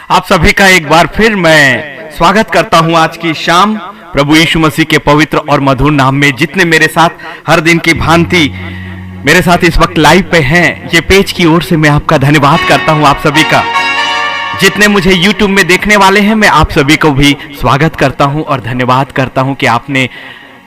आप सभी का एक बार फिर मैं स्वागत करता हूं आज की शाम प्रभु यीशु मसीह के पवित्र और मधुर नाम में। जितने मेरे साथ हर दिन की भांति मेरे साथ इस वक्त लाइव पे हैं, ये पेज की ओर से मैं आपका धन्यवाद करता हूं आप सभी का। जितने मुझे YouTube में देखने वाले हैं, मैं आप सभी को भी स्वागत करता हूं और धन्यवाद करता हूं कि आपने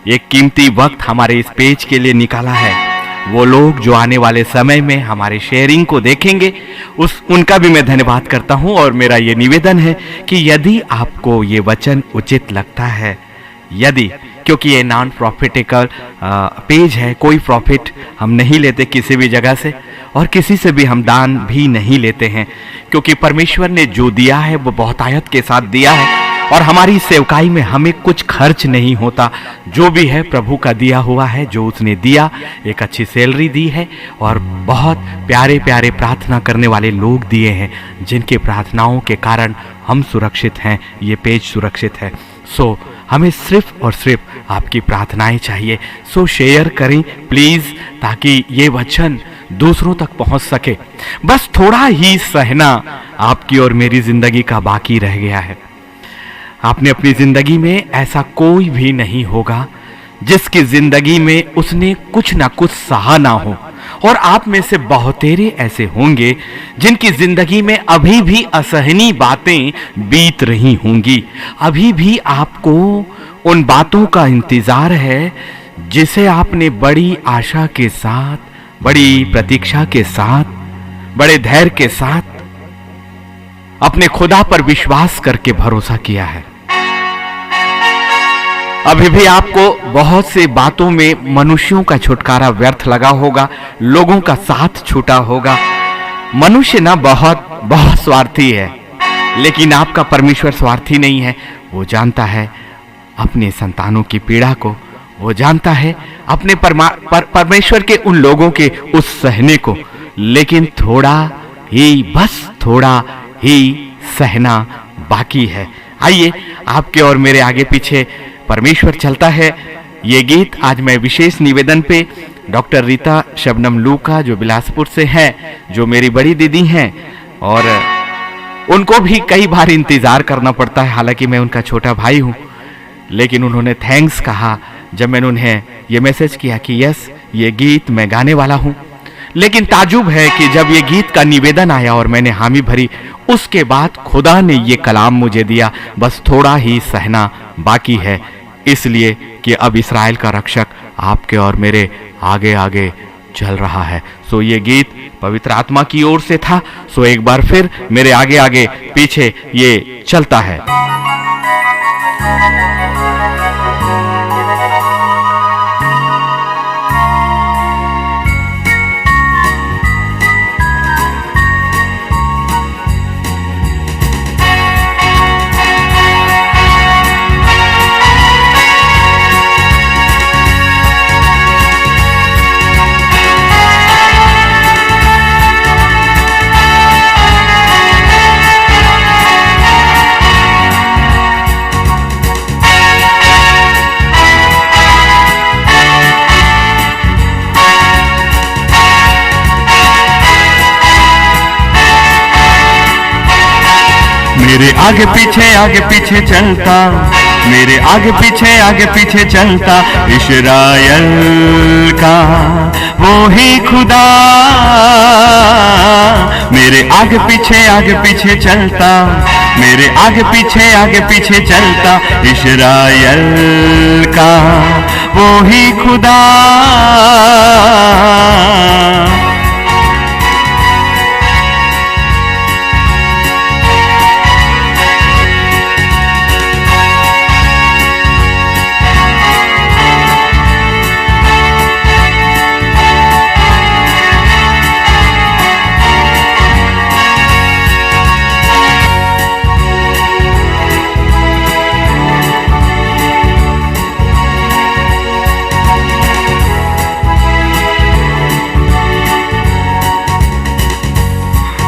एक कीमती वक्त हमारे इस पेज के लिए निकाला है। वो लोग जो आने वाले समय में हमारे शेयरिंग को देखेंगे उनका भी मैं धन्यवाद करता हूं। और मेरा ये निवेदन है कि यदि आपको ये वचन उचित लगता है, यदि क्योंकि ये नॉन प्रॉफिटिकल पेज है। कोई प्रॉफिट हम नहीं लेते किसी भी जगह से, और किसी से भी हम दान भी नहीं लेते हैं, क्योंकि परमेश्वर ने जो दिया है वो बहुतायत के साथ दिया है, और हमारी सेवकाई में हमें कुछ खर्च नहीं होता। जो भी है प्रभु का दिया हुआ है, जो उसने दिया, एक अच्छी सैलरी दी है, और बहुत प्यारे प्यारे प्रार्थना करने वाले लोग दिए हैं, जिनके प्रार्थनाओं के कारण हम सुरक्षित हैं, ये पेज सुरक्षित है। सो हमें सिर्फ और सिर्फ आपकी प्रार्थनाएं चाहिए। सो शेयर करें प्लीज़, ताकि ये वचन दूसरों तक पहुंच सके। बस थोड़ा ही सहना आपकी और मेरी जिंदगी का बाकी रह गया है। आपने अपनी जिंदगी में ऐसा कोई भी नहीं होगा जिसकी जिंदगी में उसने कुछ ना कुछ सहा ना हो, और आप में से बहुतेरे ऐसे होंगे जिनकी जिंदगी में अभी भी असहनीय बातें बीत रही होंगी। अभी भी आपको उन बातों का इंतजार है जिसे आपने बड़ी आशा के साथ, बड़ी प्रतीक्षा के साथ, बड़े धैर्य के साथ अपने खुदा पर विश्वास करके भरोसा किया है। अभी भी आपको बहुत से बातों में मनुष्यों का छुटकारा व्यर्थ लगा होगा, लोगों का साथ छूटा होगा। मनुष्य ना बहुत स्वार्थी है, लेकिन आपका परमेश्वर स्वार्थी नहीं है। वो जानता है अपने संतानों की पीड़ा को, वो जानता है अपने परमेश्वर के उन लोगों के उस सहने को, लेकिन थोड़ा ही, बस थोड़ा ही सहना बाकी है। आइए आपके और मेरे आगे पीछे परमेश्वर चलता है। ये गीत आज मैं विशेष निवेदन पे डॉक्टर रीता शबनम लूका, जो बिलासपुर से हैं, जो मेरी बड़ी दीदी हैं, और उनको भी कई बार इंतज़ार करना पड़ता है, हालांकि मैं उनका छोटा भाई हूँ, लेकिन उन्होंने थैंक्स कहा जब मैंने उन्हें ये मैसेज किया कि यस, ये गीत मैं गाने वाला हूँ। लेकिन ताजुब है कि जब ये गीत का निवेदन आया और मैंने हामी भरी, उसके बाद खुदा ने ये कलाम मुझे दिया, बस थोड़ा ही सहना बाकी है, इसलिए कि अब इस्राएल का रक्षक आपके और मेरे आगे आगे चल रहा है। सो ये गीत पवित्र आत्मा की ओर से था। सो एक बार फिर मेरे आगे आगे पीछे ये चलता है। मेरे आगे पीछे चलता, मेरे आगे पीछे चलता, इस्राएल का वो ही खुदा। मेरे आगे पीछे चलता, मेरे आगे पीछे चलता, इस्राएल का वो ही खुदा।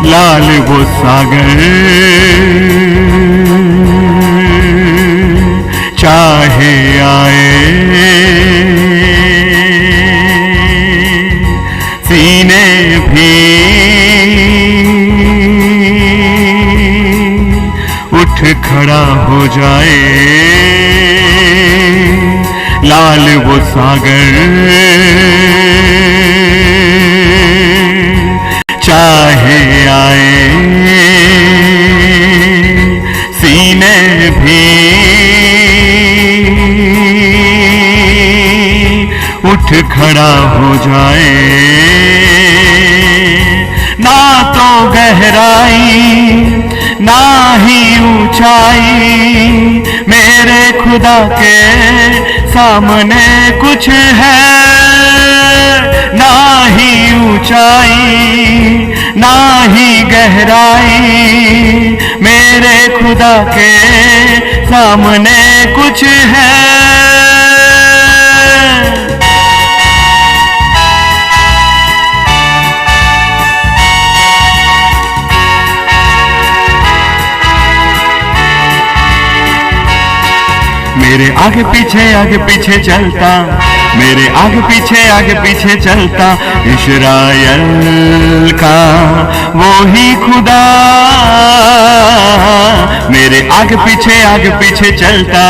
लाल वो सागर चाहे आए, सीने भी उठ खड़ा हो जाए। लाल वो सागर चाहे आए, सीने भी उठ खड़ा हो जाए। ना तो गहराई ना ही ऊंचाई मेरे खुदा के सामने कुछ है, ना ही ऊंचाई ना ही गहराई, मेरे खुदा के सामने कुछ है। मेरे आगे पीछे चलता, मेरे आगे पीछे चलता, इस्राएल का वो ही खुदा। मेरे आगे पीछे चलता,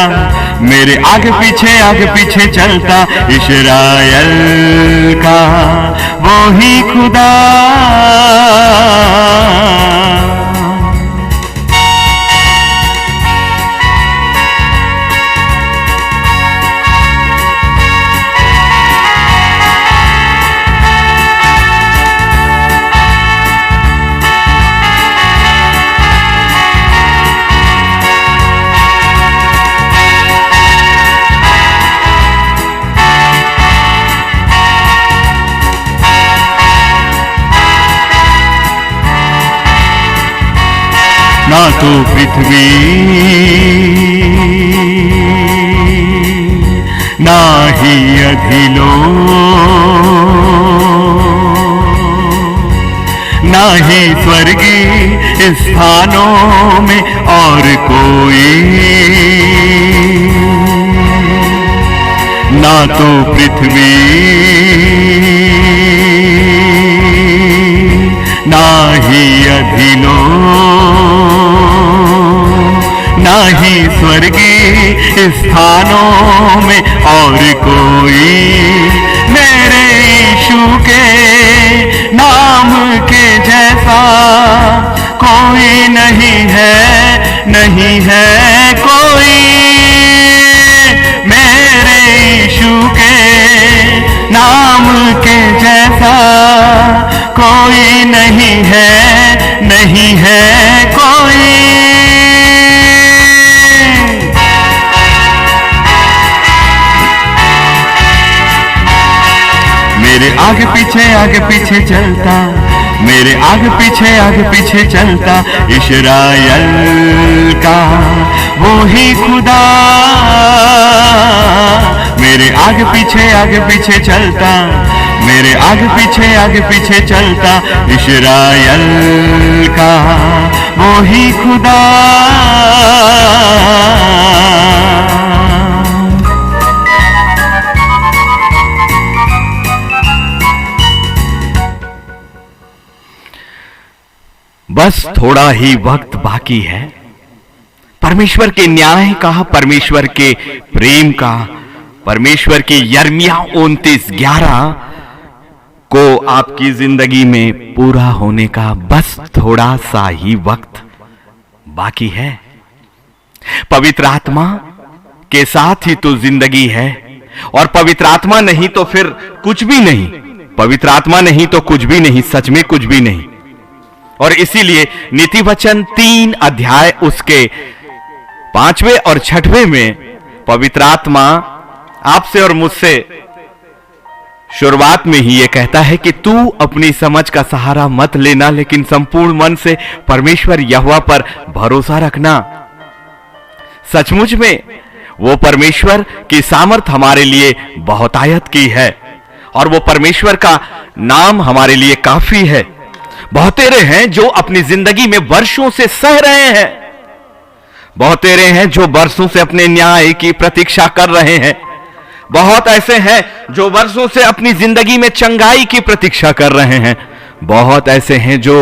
मेरे आगे पीछे चलता, इस्राएल का वो ही खुदा। ना तो पृथ्वी ना ही अधिलो, ना ही स्वर्गीय स्थानों में और कोई, ना तो पृथ्वी ना ही अधिलो, ना ही स्वर्गीय स्थानों में और कोई, मेरे यीशु के नाम के जैसा कोई नहीं है, नहीं है कोई। मेरे यीशु के नाम के जैसा कोई नहीं है, नहीं है कोई। मेरे आगे पीछे चलता, मेरे आगे पीछे चलता, इस्राएल का वो ही खुदा। मेरे आगे पीछे चलता, मेरे आगे पीछे चलता, इस्राएल का वो ही खुदा। बस थोड़ा ही वक्त बाकी है परमेश्वर के न्याय का, परमेश्वर के प्रेम का, परमेश्वर के यिर्मयाह 29:11 को आपकी जिंदगी में पूरा होने का बस थोड़ा सा ही वक्त बाकी है। पवित्र आत्मा के साथ ही तो जिंदगी है, और पवित्र आत्मा नहीं तो फिर कुछ भी नहीं। पवित्र आत्मा नहीं तो कुछ भी नहीं, सच में कुछ भी नहीं। और इसीलिए नीति वचन 3 अध्याय उसके 5वें और 6वें में पवित्र आत्मा आपसे और मुझसे शुरुआत में ही यह कहता है कि तू अपनी समझ का सहारा मत लेना, लेकिन संपूर्ण मन से परमेश्वर यहोवा पर भरोसा रखना। सचमुच में वो परमेश्वर की सामर्थ हमारे लिए बहुतायत की है, और वो परमेश्वर का नाम हमारे लिए काफी है। बहुतेरे हैं जो अपनी जिंदगी में वर्षों से सह रहे हैं, बहुतेरे हैं जो वर्षों से अपने न्याय की प्रतीक्षा कर रहे हैं, बहुत ऐसे हैं जो वर्षों से अपनी जिंदगी में चंगाई की प्रतीक्षा कर रहे हैं, बहुत ऐसे हैं जो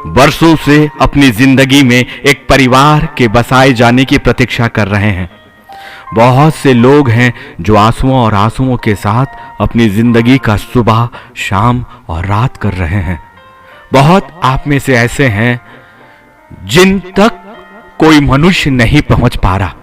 वर्षों से अपनी जिंदगी में एक परिवार के बसाए जाने की प्रतीक्षा कर रहे हैं। बहुत से लोग हैं जो आंसुओं और आंसुओं के साथ अपनी जिंदगी का सुबह, शाम और रात कर रहे हैं। बहुत आप में से ऐसे हैं जिन तक कोई मनुष्य नहीं पहुंच पा रहा,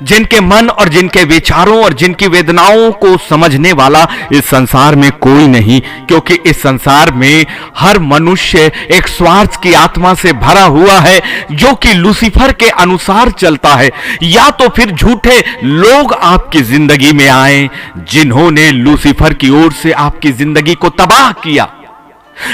जिनके मन और जिनके विचारों और जिनकी वेदनाओं को समझने वाला इस संसार में कोई नहीं, क्योंकि इस संसार में हर मनुष्य एक स्वार्थ की आत्मा से भरा हुआ है, जो कि लूसीफर के अनुसार चलता है। या तो फिर झूठे लोग आपकी जिंदगी में आए जिन्होंने लूसीफर की ओर से आपकी जिंदगी को तबाह किया।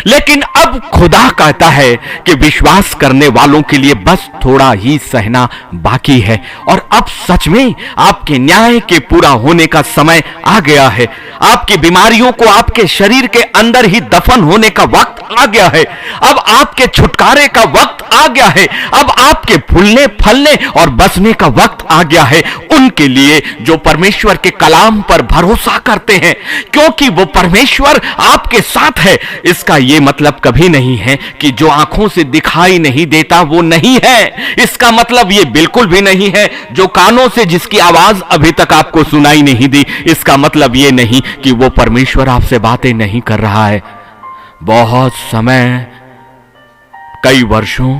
लेकिन अब खुदा कहता है कि विश्वास करने वालों के लिए बस थोड़ा ही सहना बाकी है, और अब सच में आपके न्याय के पूरा होने का समय आ गया है। आपकी बीमारियों को आपके शरीर के अंदर ही दफन होने का वक्त आ गया है। अब आपके छुटकारे का वक्त आ गया है। अब आपके फूलने फलने और बसने का वक्त आ गया है उनके लिए जो परमेश्वर के कलाम पर भरोसा करते हैं, क्योंकि वो परमेश्वर आपके साथ है। इसका यह मतलब कभी नहीं है कि जो आंखों से दिखाई नहीं देता वो नहीं है। इसका मतलब यह बिल्कुल भी नहीं है जो कानों से जिसकी आवाज अभी तक आपको सुनाई नहीं दी, इसका मतलब यह नहीं कि वो परमेश्वर आपसे बातें नहीं कर रहा है। बहुत समय, कई वर्षों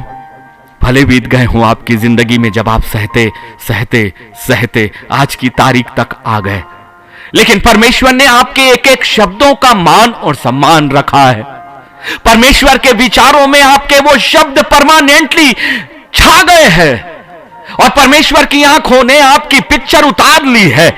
भले बीत गए हों आपकी जिंदगी में, जब आप सहते सहते सहते आज की तारीख तक आ गए, लेकिन परमेश्वर ने आपके एक एक शब्दों का मान और सम्मान रखा है। परमेश्वर के विचारों में आपके वो शब्द परमानेंटली छा गए हैं, और परमेश्वर की आंखों ने आपकी पिक्चर उतार ली है।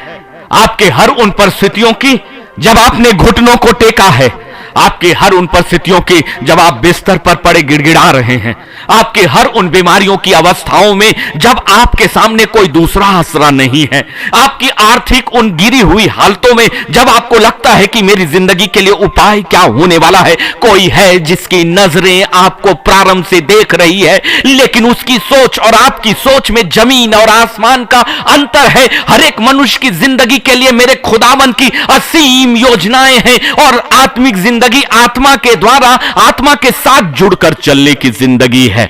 आपके हर उन परिस्थितियों की जब आपने घुटनों को टेका है, आपके हर उन परिस्थितियों की जब आप बिस्तर पर पड़े गिड़गिड़ा रहे हैं, आपके हर उन बीमारियों की अवस्थाओं में जब आपके सामने कोई दूसरा आसरा नहीं है, आपकी आर्थिक उन गिरी हुई हालतों में जब आपको लगता है कि मेरी जिंदगी के लिए उपाय क्या होने वाला है, कोई है जिसकी नजरें आपको प्रारंभ से देख रही है, लेकिन उसकी सोच और आपकी सोच में जमीन और आसमान का अंतर है। हर एक मनुष्य की जिंदगी के लिए मेरे खुदावन की असीम योजनाएं हैं, और आत्मिक जिंदगी आत्मा के द्वारा आत्मा के साथ जुड़कर चलने की जिंदगी है।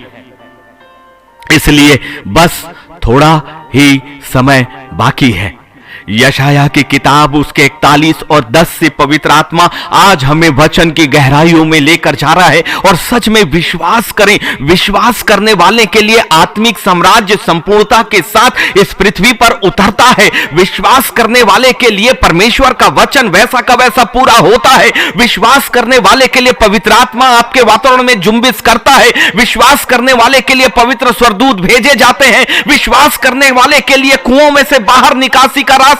इसलिए बस थोड़ा ही समय बाकी है। यशाया की किताब उसके 41 और 10 से पवित्र आत्मा आज हमें वचन की गहराइयों में लेकर जा रहा है। और सच में विश्वास करें, विश्वास करने वाले के लिए आत्मिक साम्राज्य संपूर्णता के साथ इस पृथ्वी पर उतरता है। विश्वास करने वाले के लिए परमेश्वर का वचन वैसा का वैसा पूरा होता है। विश्वास करने वाले के लिए पवित्र आत्मा आपके वातावरण में जुम्बिश करता है। विश्वास करने वाले के लिए पवित्र स्वर्गदूत भेजे जाते हैं। विश्वास करने वाले के लिए कुओं में से बाहर निकासी का रास्ता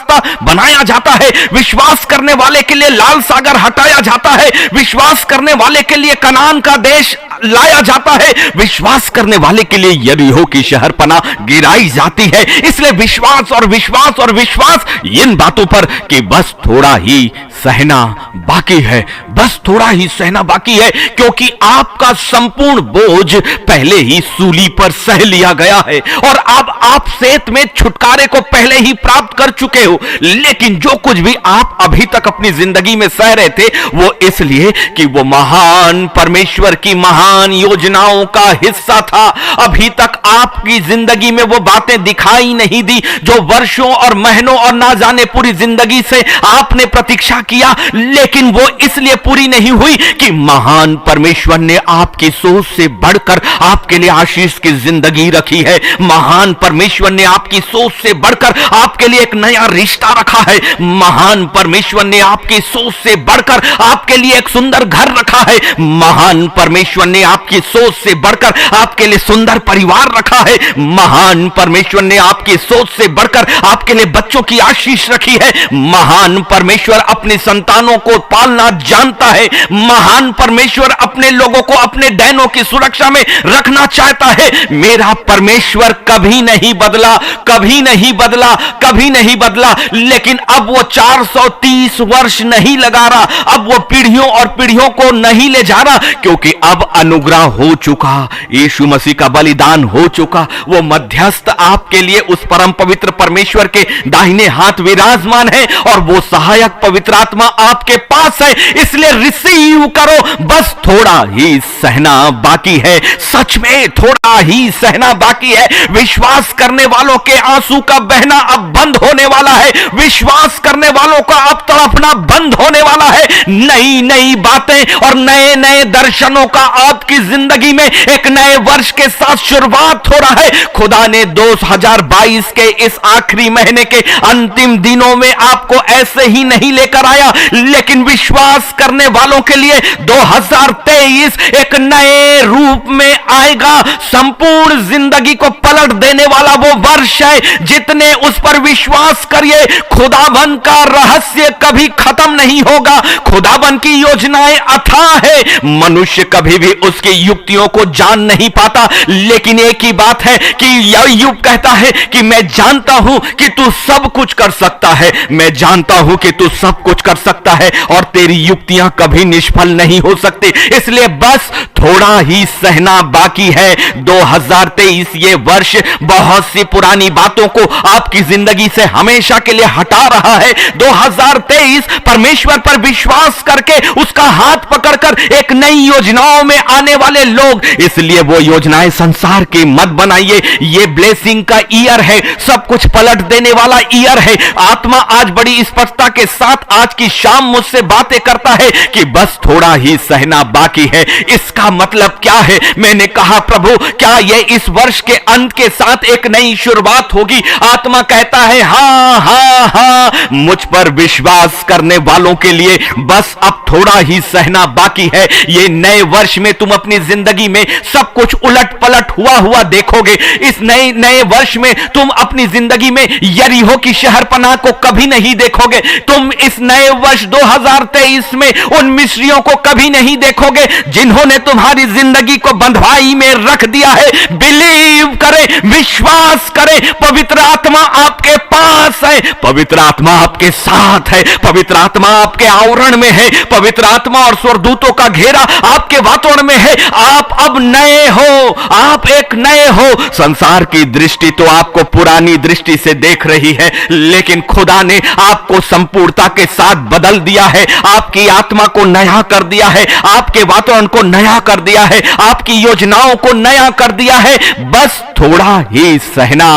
बनाया जाता है। विश्वास करने वाले के लिए लाल सागर हटाया जाता है। विश्वास करने वाले के लिए कनान का देश लाया जाता है। विश्वास करने वाले के लिए यरीहो की शहरपनाह गिराई जाती है। इसलिए विश्वास और विश्वास और विश्वास इन बातों पर कि बस थोड़ा ही सहना बाकी है, बस थोड़ा ही सहना बाकी है, क्योंकि आपका संपूर्ण बोझ पहले ही सूली पर सह लिया गया है और अब आप सेत में छुटकारे को पहले ही प्राप्त कर चुके हो। लेकिन जो कुछ भी आप अभी तक अपनी जिंदगी में सह रहे थे वो इसलिए कि वो महान परमेश्वर की महान योजनाओं का हिस्सा था। अभी तक आपकी जिंदगी में वो बातें दिखाई नहीं दी जो वर्षों और महीनों और ना जाने पूरी जिंदगी से आपने प्रतीक्षा किया, लेकिन वो इसलिए पूरी नहीं हुई कि महान परमेश्वर ने आपकी सोच से बढ़कर आपके लिए आशीष की जिंदगी रखी है। महान परमेश्वर ने आपकी सोच से बढ़कर आपके लिए एक नया रिश्ता रखा है। महान परमेश्वर ने आपकी सोच से बढ़कर आपके लिए एक सुंदर घर रखा है। महान परमेश्वर ने आपकी सोच से बढ़कर आपके लिए सुंदर परिवार रखा है। महान परमेश्वर ने आपकी सोच से बढ़कर आपके लिए बच्चों की आशीष रखी है। महान परमेश्वर अपने संतानों को पालना जानता है। महान परमेश्वर अपने लोगों को अपने डैनों की सुरक्षा में रखना चाहता है। मेरा परमेश्वर कभी नहीं बदला, कभी नहीं बदला, कभी नहीं बदला। लेकिन अब वो 430 वर्ष नहीं लगा रहा, अब वो पीढ़ियों और पीढ़ियों को नहीं ले जा रहा, क्योंकि अब अनुग्रह हो चुका, यीशु मसीह का बलिदान हो चुका। वो मध्यस्थ आपके लिए उस परम पवित्र परमेश्वर के दाहिने हाथ विराजमान है और वो सहायक पवित्र आत्मा आपके पास है। इसलिए रिसीव करो, बस थोड़ा ही सहना बाकी है। सच में थोड़ा ही सहना बाकी है। विश्वास करने वालों के आंसू का बहना अब बंद होने वाला है। विश्वास करने वालों का अब तड़पना बंद होने वाला है। नई नई बातें और नए नए दर्शनों का आपकी जिंदगी में एक नए वर्ष के साथ शुरुआत हो रहा है। खुदा खुदा ने 2022 के इस आखिरी महीने के अंतिम दिनों में आपको ऐसे ही नहीं लेकर आया, लेकिन विश्वास करने वालों के लिए 2023 एक नए रूप में आएगा। संपूर्ण जिंदगी को पलट देने वाला वो वर्ष है। जितने उस पर विश्वास करिए, खुदाबंद का रहस्य कभी खत्म नहीं होगा। खुदाबंद की योजनाएं अथाह है, मनुष्य कभी भी उसकी युक्तियों को जान नहीं पाता। लेकिन एक ही बात है कि अय्यूब कहता है कि मैं जानता हूं कि तू सब कुछ कर सकता है, मैं जानता हूं कि तू सब कुछ कर सकता है और तेरी युक्तियां कभी निष्फल नहीं हो सकती। इसलिए बस थोड़ा ही सहना बाकी है। 2023 ये वर्ष बहुत सी पुरानी बातों को आपकी जिंदगी से हमेशा के लिए हटा रहा है। 2023 परमेश्वर पर विश्वास करके उसका हाथ पकड़कर एक नई योजनाओं में आने वाले लोग, इसलिए वो योजनाएं संसार की मत बनाइए। ये ब्लेसिंग का ईयर है, सब कुछ पलट देने वाला ईयर है। आत्मा आज बड़ी स्पष्टता के साथ आज की शाम मुझसे बातें करता है कि बस थोड़ा ही सहना बाकी है। इसका मतलब क्या है? मैंने कहा प्रभु क्या ये इस वर्ष के अंत के साथ एक नई शुरुआत होगी? आत्मा कहता है हाँ हाँ हाँ, मुझ पर विश्वास करने वालों के लिए बस अब थोड़ा ही सहना बाकी है। ये नए वर्ष में तुम अपनी जिंदगी में सब कुछ उलट पलट हुआ देखोगे। इस नए वर्ष में तुम अपनी जिंदगी में यरीहो की शहरपनाह को कभी नहीं देखोगे। तुम इस नए वर्ष 2023 में उन मिस्रियों को कभी नहीं देखोगे जिन्होंने तुम्हारी जिंदगी को बंधुआई में रख दिया है। बिलीव करें, विश्वास करें, पवित्र आत्मा आपके पास है, पवित्र आत्मा आपके साथ है, पवित्र आत्मा आपके आवरण में है, पवित्र आत्मा और स्वर्गदूतों का घेरा आपके वातावरण में है। आप अब नए हो, आप एक नए हो। संसार की दृष्टि तो आपको पुरानी दृष्टि से देख रही है, लेकिन खुदा ने आपको संपूर्णता के साथ बदल दिया है। आपकी आत्मा को नया कर दिया है, आपके वातावरण को नया कर दिया है, आपकी योजनाओं को नया कर दिया है। बस थोड़ा ही सहना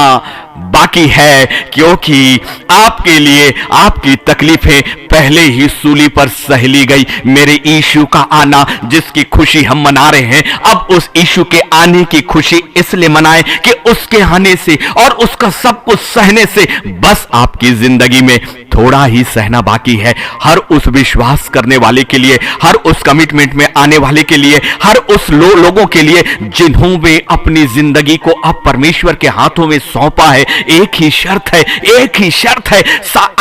बाकी है, क्योंकि आपके लिए आपकी तकलीफें पहले ही सूली पर सह ली गई। मेरे यीशु का आना जिसकी खुशी हम मना रहे हैं, अब उस यीशु के आने की खुशी इसलिए मनाएं कि उसके आने से और उसका सब कुछ सहने से बस आपकी जिंदगी में थोड़ा ही सहना बाकी है। हर उस विश्वास करने वाले के लिए, हर उस कमिटमेंट में आने वाले के लिए, हर उस लोगों के लिए जिन्होंने अपनी जिंदगी को अब परमेश्वर के हाथों में सौंपा है। एक ही शर्त है, एक ही शर्त है।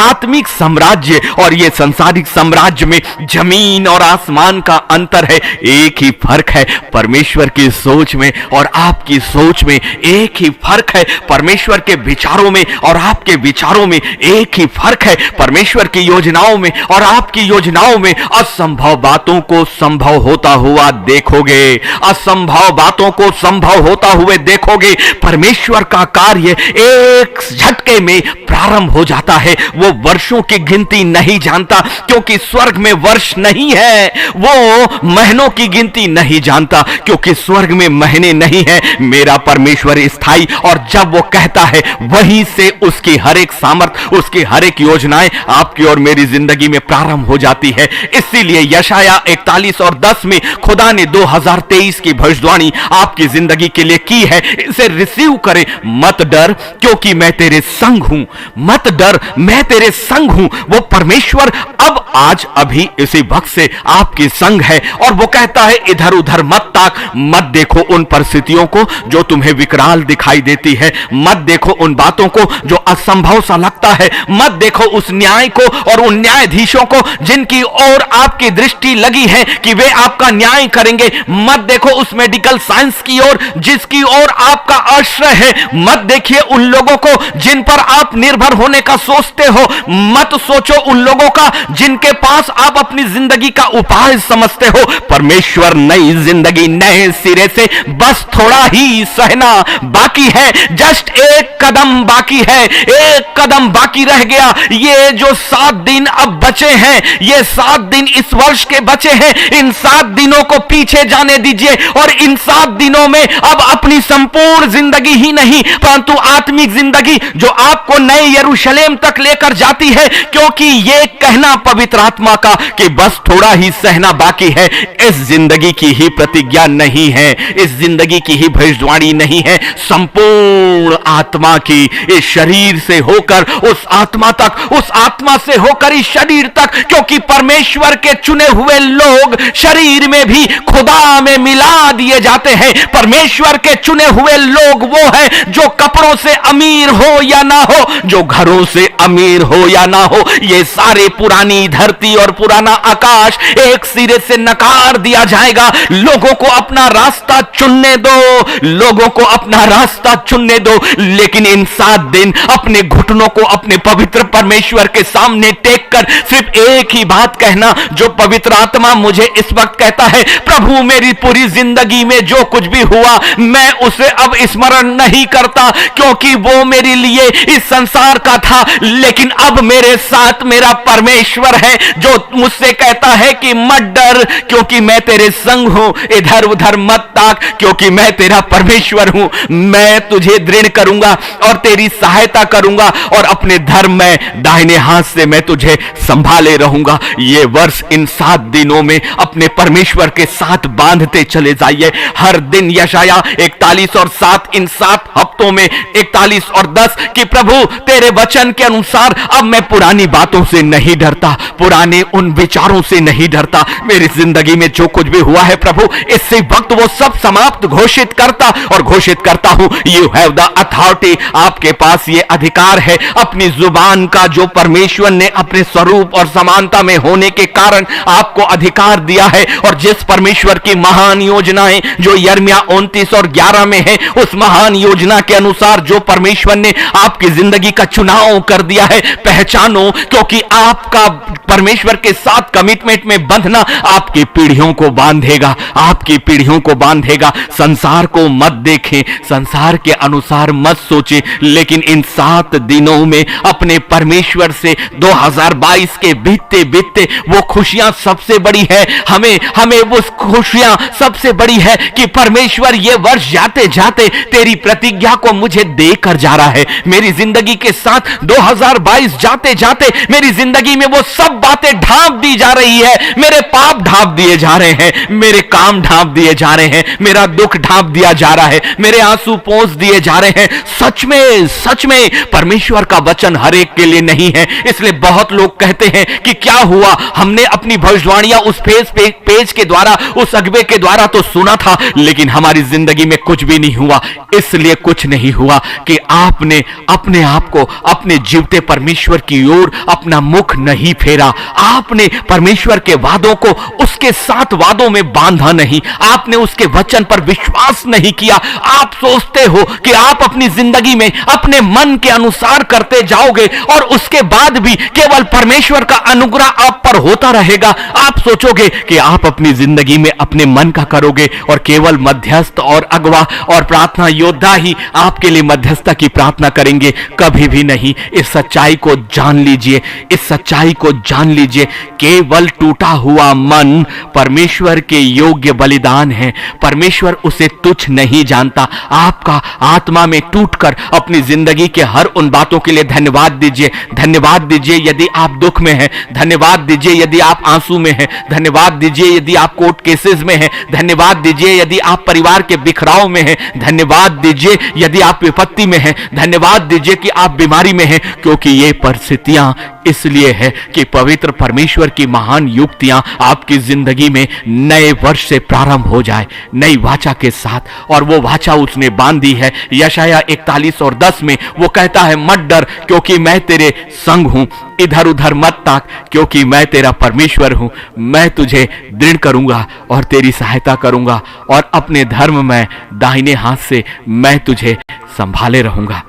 आत्मिक साम्राज्य और ये सांसारिक साम्राज्य में जमीन और आसमान का अंतर है। एक ही फर्क है, परमेश्वर की सोच में और आपकी सोच में एक ही फर्क है। परमेश्वर के विचारों में और आपके विचारों में एक ही फर्क है। परमेश्वर की योजनाओं में और आपकी योजनाओं में असंभव बातों को संभव होता हुआ देखोगे, असंभव बातों को संभव होता हुए देखोगे। परमेश्वर का कार्य एक झटके में प्रारंभ हो जाता है। वो वर्षों की गिनती नहीं जानता, क्योंकि स्वर्ग में वर्ष नहीं है। वो महीनों की गिनती नहीं जानता, क्योंकि स्वर्ग में महीने नहीं है। मेरा परमेश्वर स्थायी, और जब वो कहता है वहीं से उसकी हर एक सामर्थ, उसकी हर एक योजनाएं आपकी और मेरी जिंदगी में प्रारंभ हो जाती है। इसीलिए यशाया 41 और 10 में खुदा ने 2023 की भविष्यवाणी आपकी जिंदगी के लिए की है। इसे रिसीव करें। मत डर, क्योंकि मैं तेरे संग हूं। मत डर, मैं तेरे संग हूं। वो परमेश्वर अब आज अभी इसी वक्त से आपके संग है, और वो कहता है इधर उधर मत ताक, मत देखो उन परिस्थितियों को जो तुम्हें विकराल दिखाई देती है, मत देखो उन बातों को जो असंभव सा लगता है, मत देखो उस न्याय को और उन न्यायाधीशों को जिनकी ओर आपकी दृष्टि लगी है कि वे आपका न्याय करेंगे। मत देखो उस मेडिकल साइंस की ओर जिसकी ओर आपका आश्रय है। मत देखिए उन लोगों को जिन पर आप निर्भर होने का सोचते हो। मत सोचो उन लोगों का जिनके पास आप अपनी जिंदगी का उपाय समझते हो। परमेश्वर नई जिंदगी नए सिरे से, बस थोड़ा ही सहना बाकी है। जस्ट एक कदम बाकी है, एक कदम बाकी रह गया। ये ये जो 7 दिन अब बचे हैं, ये 7 दिन इस वर्ष के बचे हैं, इन 7 दिनों को पीछे जाने दीजिए और इन 7 दिनों में अब अपनी संपूर्ण जिंदगी ही नहीं परंतु आत्मिक जिंदगी जो आपको नए यरूशलेम तक लेकर जाती है, क्योंकि यह कहना पवित्र आत्मा का कि बस थोड़ा ही सहना बाकी है, इस जिंदगी की ही प्रतिज्ञा नहीं है, इस जिंदगी की ही भविष्यवाणी नहीं है, संपूर्ण आत्मा की, इस शरीर से होकर उस आत्मा तक, उस आत्मा से होकर इस शरीर तक, क्योंकि परमेश्वर के चुने हुए लोग शरीर में भी खुदा में मिला दिए जाते हैं। परमेश्वर के चुने हुए लोग वो है जो कपड़ों से अमीर हो या ना हो, जो घरों से अमीर हो या ना हो, ये सारे पुरानी धरती और पुराना आकाश एक सिरे से नकार दिया जाएगा। लोगों को अपना रास्ता चुनने दो, लोगों को अपना रास्ता चुनने दो, लेकिन इन 7 दिन अपने घुटनों को अपने पवित्र परमेश्वर के सामने टेक कर सिर्फ एक ही बात कहना जो पवित्र आत्मा मुझे इस वक्त कहता है, प्रभु मेरी पूरी जिंदगी में जो कुछ भी हुआ मैं उसे अब स्मरण नहीं करता, क्योंकि वो मेरे लिए इस संसार का था, लेकिन अब मेरे साथ मेरा परमेश्वर है जो मुझसे कहता है कि मत डर क्योंकि मैं तेरे संग हूं, इधर उधर मत ताक क्योंकि मैं तेरा परमेश्वर हूं, मैं तुझे दृढ़ करूंगा और तेरी सहायता करूंगा और अपने धर्म में दाहिने हाथ से मैं तुझे संभाले रहूंगा। ये वर्ष इन 7 दिनों में अपने परमेश्वर के साथ बांधते चले जाइए। हर दिन यशाया 41 और 7, इन 7 हफ्तों में 41 और 10 कि प्रभु तेरे वचन के अनुसार अब मैं पुरानी बातों से नहीं डरता, पुराने उन विचारों से नहीं डरता। मेरी जिंदगी में जो कुछ भी हुआ है प्रभु, इससे वक्त वो सब समाप्त घोषित करता और घोषित करता हूं, यू हैव द अथॉरिटी, आपके पास ये अधिकार है अपनी जुबान का जो परमेश्वर ने अपने स्वरूप और समानता में होने के कारण आपको अधिकार दिया है। और जिस परमेश्वर की महान योजनाएं जो यिर्मयाह 29 और 11 में है, उस महान योजना के अनुसार जो परमेश्वर ने आपकी जिंदगी का चुनाव कर दिया है, पहचानो, क्योंकि आपका परमेश्वर के साथ कमिटमेंट में बंधना आपकी पीढ़ियों को बांधेगा, आपकी पीढ़ियों को बांधेगा। संसार को मत देखें, संसार के अनुसार मत सोचें, लेकिन इन 7 दिनों में अपने परमेश्वर से 2022 के बीतते बीतते वो खुशियां सबसे बड़ी है, हमें वो खुशियां सबसे बड़ी है कि परमेश्वर ये वर्ष जाते जाते तेरी प्रतिज्ञा को मुझे देकर जा रहा है। मेरी जिंदगी के साथ 2022 जाते जाते मेरी जिंदगी में वो सब बातें ढांप दी जा रही है, मेरे पाप ढांप दिए जा रहे हैं, मेरे काम ढांप दिए जा रहे हैं, मेरा दुख ढांप दिया जा रहा है, मेरे आंसू पोंछ दिए जा रहे हैं। सच में परमेश्वर का वचन हर एक के लिए नहीं है। इसलिए बहुत लोग कहते हैं कि क्या हुआ, हमने अपनी भविष्यवाणियां उस पेज के द्वारा, उस अगबे के द्वारा तो सुना था, लेकिन हमारी जिंदगी में कुछ भी नहीं हुआ। इसलिए कुछ नहीं हुआ कि आपने अपने आप को अपने जीवते परमेश्वर की ओर अपना मुख नहीं फेरा, आपने परमेश्वर के वादों को उसके 7 वादों में बांधा नहीं, आपने उसके वचन पर विश्वास नहीं किया। आप सोचते हो कि आप अपनी जिंदगी में अपने मन के अनुसार करते जाओगे और उसके बाद भी केवल परमेश्वर का अनुग्रह आप पर होता रहेगा। आप सोचोगे कि आप अपनी जिंदगी में अपने मन का करोगे और केवल मध्यस्थ और अगवा और प्रार्थना योद्धा ही आपके लिए मध्यस्थता की प्रार्थना करेंगे। कभी भी नहीं। इस सच्चाई को जान लीजिए, इस सच्चाई को जान लीजिए। केवल टूटा हुआ मन परमेश्वर के योग्य बलिदान है। परमेश्वर उसे तुच्छ नहीं जानता। आपका आत्मा में टूटकर अपनी जिंदगी के हर उन बातों के लिए धन्यवाद दीजिए। धन्यवाद दीजिए यदि आप दुख में हैं, धन्यवाद दीजिए यदि आप आंसू में हैं, धन्यवाद दीजिए यदि आप कोर्ट केसेस में हैं, धन्यवाद दीजिए यदि आप परिवार के बिखराव में हैं, धन्यवाद दीजिए यदि आप विपत्ति में हैं, धन्यवाद दीजिए कि आप बीमारी में हैं, क्योंकि ये परिस्थितियां इसलिए है कि पवित्र परमेश्वर की महान युक्तियां आपकी जिंदगी में नए वर्ष से प्रारंभ हो जाए, नई वाचा के साथ। और वो वाचा उसने बांधी है। यशाया 41 और 10 में वो कहता है, मत डर क्योंकि मैं तेरे संग हूं, इधर उधर मत ताक क्योंकि मैं तेरा परमेश्वर हूं, मैं तुझे दृढ़ करूंगा और तेरी सहायता करूंगा और अपने धर्म में दाहिने हाथ से मैं तुझे संभाले रहूंगा।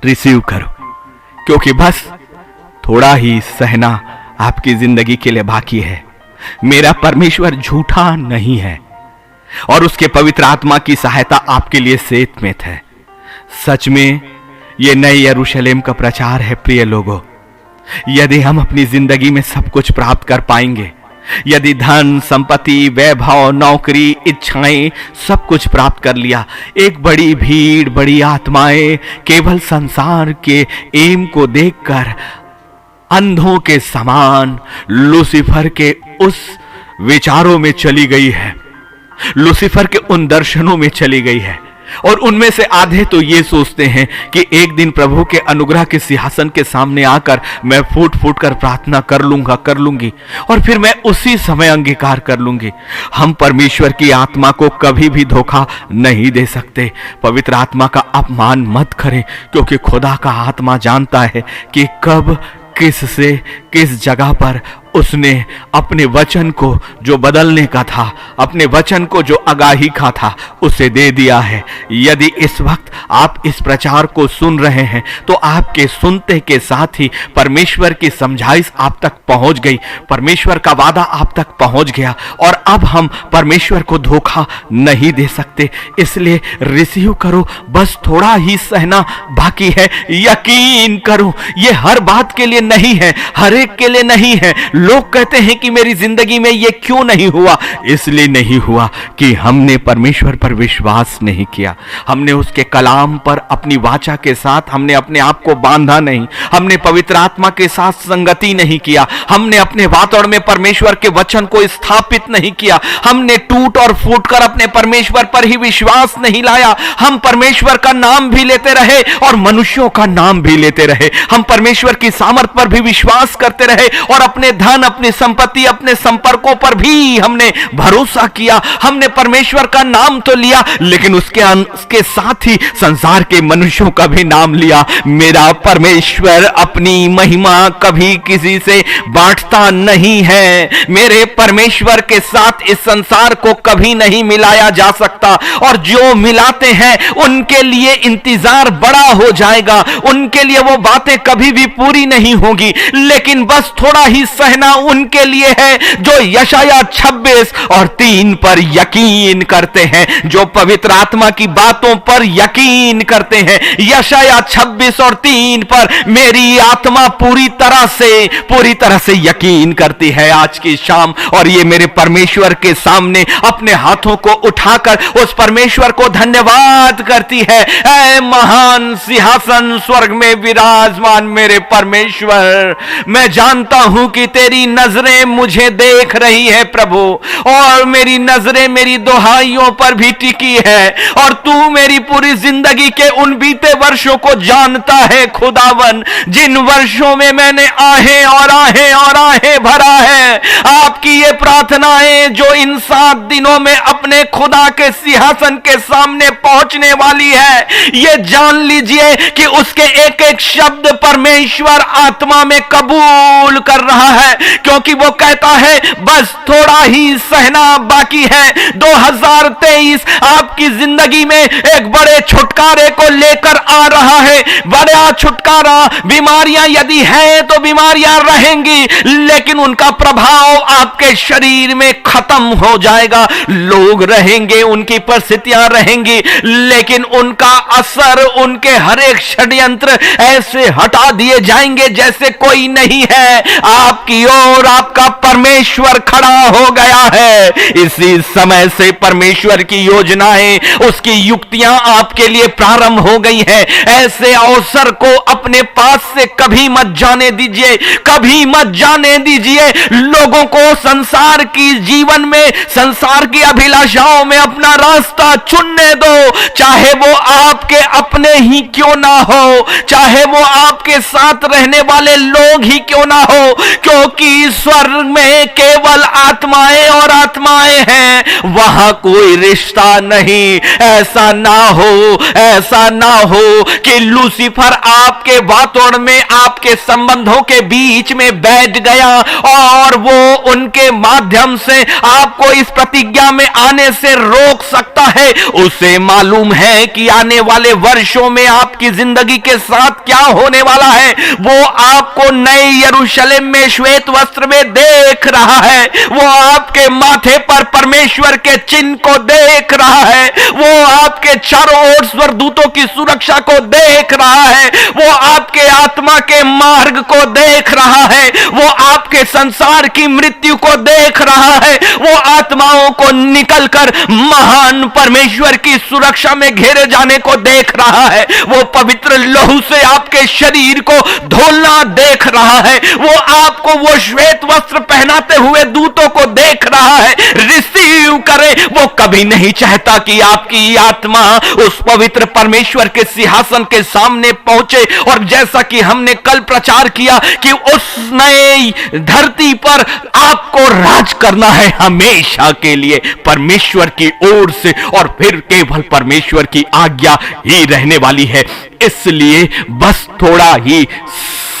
रिसीव करो, क्योंकि बस थोड़ा ही सहना आपकी जिंदगी के लिए बाकी है। मेरा परमेश्वर झूठा नहीं है और उसके पवित्र आत्मा की सहायता आपके लिए सेत में है। सच में ये नए यरूशलेम का प्रचार है। प्रिय लोगों, यदि हम अपनी जिंदगी में सब कुछ प्राप्त कर पाएंगे, यदि धन, संपत्ति, वैभव, नौकरी, इच्छाएं सब कुछ प्राप्त कर लिया, एक बड़ी भीड़, बड़ी आत्माएं केवल संसार के एम को देखकर अंधों के समान लूसीफर के उस विचारों में चली गई है, लूसीफर के उन दर्शनों में चली गई है। और उनमें से आधे तो ये सोचते हैं कि एक दिन प्रभु के अनुग्रह के सिंहासन के सामने आकर मैं फूट फूट कर प्रार्थना कर लूंगी और फिर मैं उसी समय अंगीकार कर लूंगी। हम परमेश्वर की आत्मा को कभी भी धोखा नहीं दे सकते। पवित्र आत्मा का अपमान मत करें, क्योंकि खुदा का आत्मा जानता है कि कब किस जगह पर उसने अपने वचन को जो बदलने का था, अपने वचन को जो आगाही का था, उसे दे दिया है। यदि इस वक्त आप इस प्रचार को सुन रहे हैं तो आपके सुनते के साथ ही परमेश्वर की समझाइश आप तक पहुंच गई, परमेश्वर का वादा आप तक पहुंच गया और अब हम परमेश्वर को धोखा नहीं दे सकते। इसलिए रिसीव करो, बस थोड़ा ही सहना बाकी है। यकीन करो, ये हर बात के लिए नहीं है, हर एक के लिए नहीं है। लोग कहते हैं कि मेरी जिंदगी में ये क्यों नहीं हुआ, इसलिए नहीं हुआ कि हमने परमेश्वर पर विश्वास नहीं किया, हमने उसके कलाम पर अपनी वाचा के साथ हमने अपने आप को बांधा नहीं, हमने पवित्र आत्मा के साथ संगति नहीं किया, हमने अपने वातावरण में परमेश्वर के वचन को स्थापित नहीं किया, हमने टूट और फूट कर अपने परमेश्वर पर ही विश्वास नहीं लाया। हम परमेश्वर का नाम भी लेते रहे और मनुष्यों का नाम भी लेते रहे, हम परमेश्वर की सामर्थ पर भी विश्वास करते रहे और अपने धन, अपनी संपत्ति, अपने संपर्कों पर भी हमने भरोसा किया। हमने परमेश्वर का नाम तो लिया, लेकिन उसके साथ ही संसार के मनुष्यों का भी नाम लिया। मेरा परमेश्वर अपनी महिमा कभी किसी से बांटता नहीं है। मेरे परमेश्वर के साथ इस संसार को कभी नहीं मिलाया जा सकता और जो मिलाते हैं उनके लिए इंतजार बड़ा हो जाएगा, उनके लिए वो बातें कभी भी पूरी नहीं होगी। लेकिन बस थोड़ा ही सहना उनके लिए है जो यशाया 26 और 3 पर यकीन करते हैं, जो पवित्र आत्मा की बातों पर यकीन करते हैं। यशाया 26 और 3 पर मेरी आत्मा पूरी तरह से यकीन करती है आज की शाम, और ये मेरे परमेश्वर के सामने अपने हाथों को उठाकर उस परमेश्वर को धन्यवाद करती है। ऐ महान सिंहासन स्वर्ग में विराजमान मेरे परमेश्वर, मैं जानता हूं कि तेरी नजरें मुझे देख रही है प्रभु, और मेरी नजरें मेरी दुहाइयों पर भी टिकी है, और तू मेरी पूरी जिंदगी के उन बीते वर्षों को जानता है खुदावन, जिन वर्षों में मैंने आहें और आहें और आहें भरा है। आपकी ये प्रार्थनाएं जो इन 7 दिनों में अपने खुदा के सिंहासन के सामने पहुंचने वाली है, ये जान लीजिए कि उसके एक एक शब्द परमेश्वर आत्मा में कबूल कर रहा है, क्योंकि वो कहता है बस थोड़ा ही सहना बाकी है। 2023 आपकी जिंदगी में एक बड़े छुटकारे को लेकर आ रहा है। बड़ा छुटकारा, बीमारियां यदि है तो बीमारियां रहेंगी, लेकिन उनका प्रभाव आपके शरीर में खत्म हो जाएगा। लोग रहेंगे, उनकी परिस्थितियां रहेंगी, लेकिन उनका असर, उनके हर एक षड्यंत्र ऐसे हटा दिए जाएंगे जैसे कोई नहीं है। आपकी ओर आपका परमेश्वर खड़ा हो गया है। इसी समय से परमेश्वर की योजनाएं, उसकी युक्तियां आपके लिए प्रारंभ हो गई हैं। ऐसे अवसर को अपने पास से कभी मत जाने दीजिए, कभी मत जाने दीजिए। लोगों को संसार की जीवन में, संसार की अभिलाषाओं में अपना रास्ता चुनने दो, चाहे वो आपके अपने ही क्यों ना हो, चाहे वो आपके साथ रहने वाले लोग ही क्यों ना हो, क्योंकि स्वर्ग में केवल आत्माएं और आत्माएं हैं, वहां कोई रिश्ता नहीं। ऐसा ना हो कि लूसीफर आपके वातावरण में, आपके संबंधों के बीच में बैठ गया और वो उनके माध्यम से आपको इस प्रतिज्ञा में आने से रोक सकता है। उसे मालूम है कि आने वाले वर्षों में आपकी जिंदगी के साथ क्या होने वाला है। वो आपको नए यरूशलेम में, श्वेत श्वेत वस्त्र में देख रहा है, वो आपके माथे पर परमेश्वर के चिन्ह को देख रहा है, वो आपके चारों ओर स्वर्गदूतों की सुरक्षा को देख रहा है, वो आपके आत्मा के मार्ग को देख रहा है, वो आपके संसार की मृत्यु को देख रहा है, वो आत्माओं को निकलकर महान परमेश्वर की सुरक्षा में घेरे जाने को देख रहा है, वो पवित्र लहू से आपके शरीर को धोलना देख रहा है, वो आपको वो श्वेत वस्त्र पहनाते हुए दूतों को देख रहा है। रिसीव करे। वो कभी नहीं चाहता कि आपकी आत्मा उस पवित्र परमेश्वर के सिंहासन के सामने पहुंचे, और जैसा कि हमने कल प्रचार किया कि उस नई धरती पर आपको राज करना है हमेशा के लिए परमेश्वर की ओर से, और फिर केवल परमेश्वर की आज्ञा ही रहने वाली है। इसलिए बस थोड़ा ही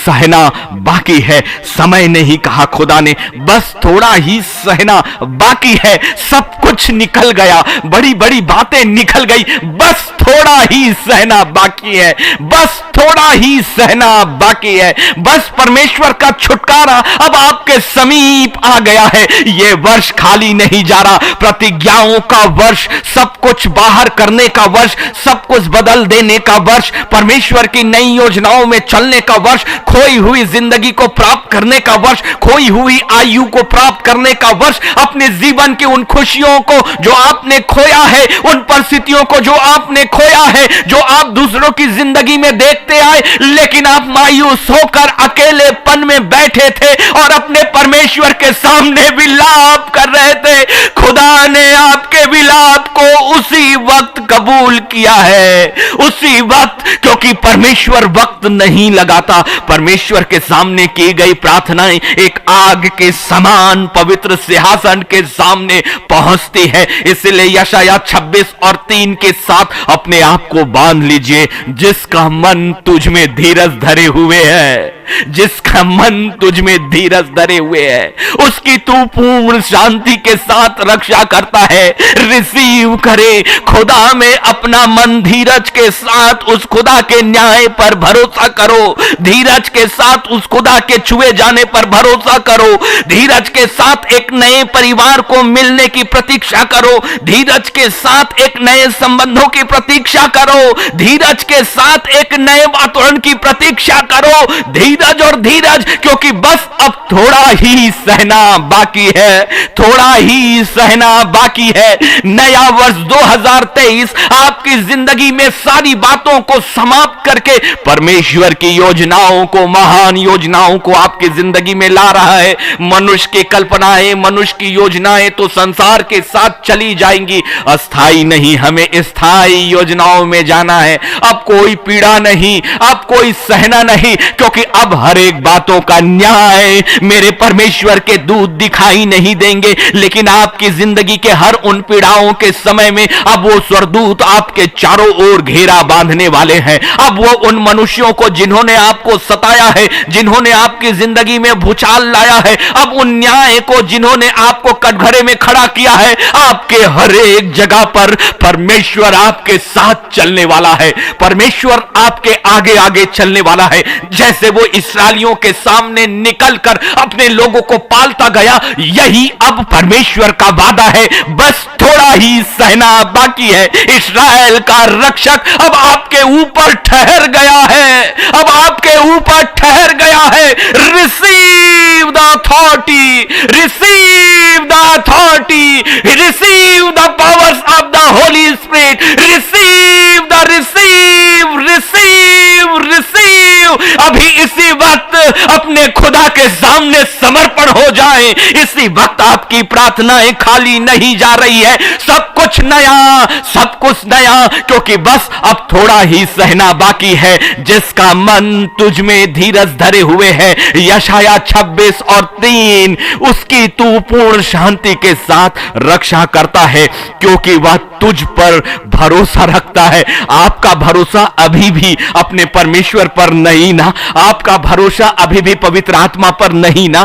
सहना बाकी है। समय नहीं कहा खुदा ने, बस थोड़ा ही सहना बाकी है। सब कुछ निकल गया, बड़ी बड़ी बातें निकल गई, बस थोड़ा ही सहना बाकी है, बस थोड़ा ही सहना बाकी है। बस परमेश्वर का छुटकारा अब आपके समीप आ गया है। यह वर्ष खाली नहीं जा रहा, प्रतिज्ञाओं का वर्ष, सब कुछ बाहर करने का वर्ष, सब कुछ बदल देने का वर्ष, परमेश्वर की नई योजनाओं में चलने का वर्ष, खोई हुई जिंदगी को प्राप्त करने का वर्ष, खोई हुई आयु को प्राप्त करने का वर्ष, अपने जीवन की उन खुशियों को जो आपने खोया है, उन परिस्थितियों को जो आपने खोया है, जो आप दूसरों की जिंदगी में देखते आए, लेकिन आप मायूस होकर अकेलेपन में बैठे थे और अपने परमेश्वर के सामने विलाप कर रहे थे। खुदा ने आपके विलाप को उसी वक्त कबूल किया है, उसी वक्त, क्योंकि परमेश्वर वक्त नहीं लगाता। परमेश्वर के सामने की गई प्रार्थनाएं एक आग के समान पवित्र सिंहासन के सामने पहुंचती है। इसलिए यशायाह 26:3 के साथ अपने आप को बांध लीजिए। जिसका मन तुझ में धीरज धरे हुए है, जिसका मन तुझ में धीरज धरे हुए है, उसकी तू पूर्ण शांति के साथ रक्षा करता है। रिसीव करे। खुदा में अपना मन धीरज के साथ उस खुदा के न्याय पर भरोसा करो, धीरज के साथ उस खुदा के छुए जाने पर भरोसा करो, धीरज के साथ एक नए परिवार को मिलने की प्रतीक्षा करो, धीरज के साथ एक नए संबंधों की प्रतीक्षा करो, धीरज के साथ एक नए वातावरण की प्रतीक्षा करो। धीरज और धीरज, क्योंकि बस अब थोड़ा ही सहना बाकी है, थोड़ा ही सहना बाकी है। नया वर्ष 2023 आपकी जिंदगी में सारी बातों को समाप्त करके परमेश्वर की योजनाओं को, महान योजनाओं को आपकी जिंदगी में ला रहा है। मनुष्य की कल्पनाएं, मनुष्य की योजनाएं तो संसार के साथ चली जाएंगी, अस्थाई नहीं। हमें स्थायी योजनाओं में जाना है। अब कोई पीड़ा नहीं, अब कोई सहना नहीं, क्योंकि अब हर एक बातों का न्याय मेरे परमेश्वर के दूत दिखाई नहीं देंगे, लेकिन आपकी जिंदगी के हर उन पीड़ाओं के समय में अब वो स्वर्गदूत आपके चारों ओर घेरा बांधने वाले हैं। अब वो उन मनुष्यों को जिन्होंने आपको सताया है, जिन्होंने आपकी जिंदगी में भूचाल लाया है, अब उन न्याय को जिन्होंने आपको कटघरे में खड़ा किया है, आपके हर एक जगह पर परमेश्वर आपके साथ चलने वाला है, परमेश्वर आपके आगे आगे चलने वाला है। जैसे वो इस्राएलियों के सामने निकलकर अपने लोगों को पालता गया, यही अब परमेश्वर का वादा है। बस थोड़ा ही सहना बाकी है। इस्राएल का रक्षक अब आपके ऊपर ठहर गया है, अब आपके ऊपर ठहर गया है। Receive the authority, receive the authority, receive the powers of the Holi spirit, receive the receive receive receive. अभी इसी वक्त अपने खुदा के सामने समर्पण हो जाएं। इसी वक्त आपकी प्रार्थनाएं खाली नहीं जा रही है। सब कुछ नया, सब कुछ नया, क्योंकि बस अब थोड़ा ही सहना बाकी है। जिसका मन तुझ में धीरज धरे हुए है, यशायाह 26:3, उसकी तू पूर्ण शांति के साथ रक्षा करता है, क्योंकि वह तुझ पर भरोसा रखता है। आपका भरोसा अभी भी अपने परमेश्वर पर नहीं नहीं ना? आपका भरोसा अभी भी पवित्र आत्मा पर नहीं ना?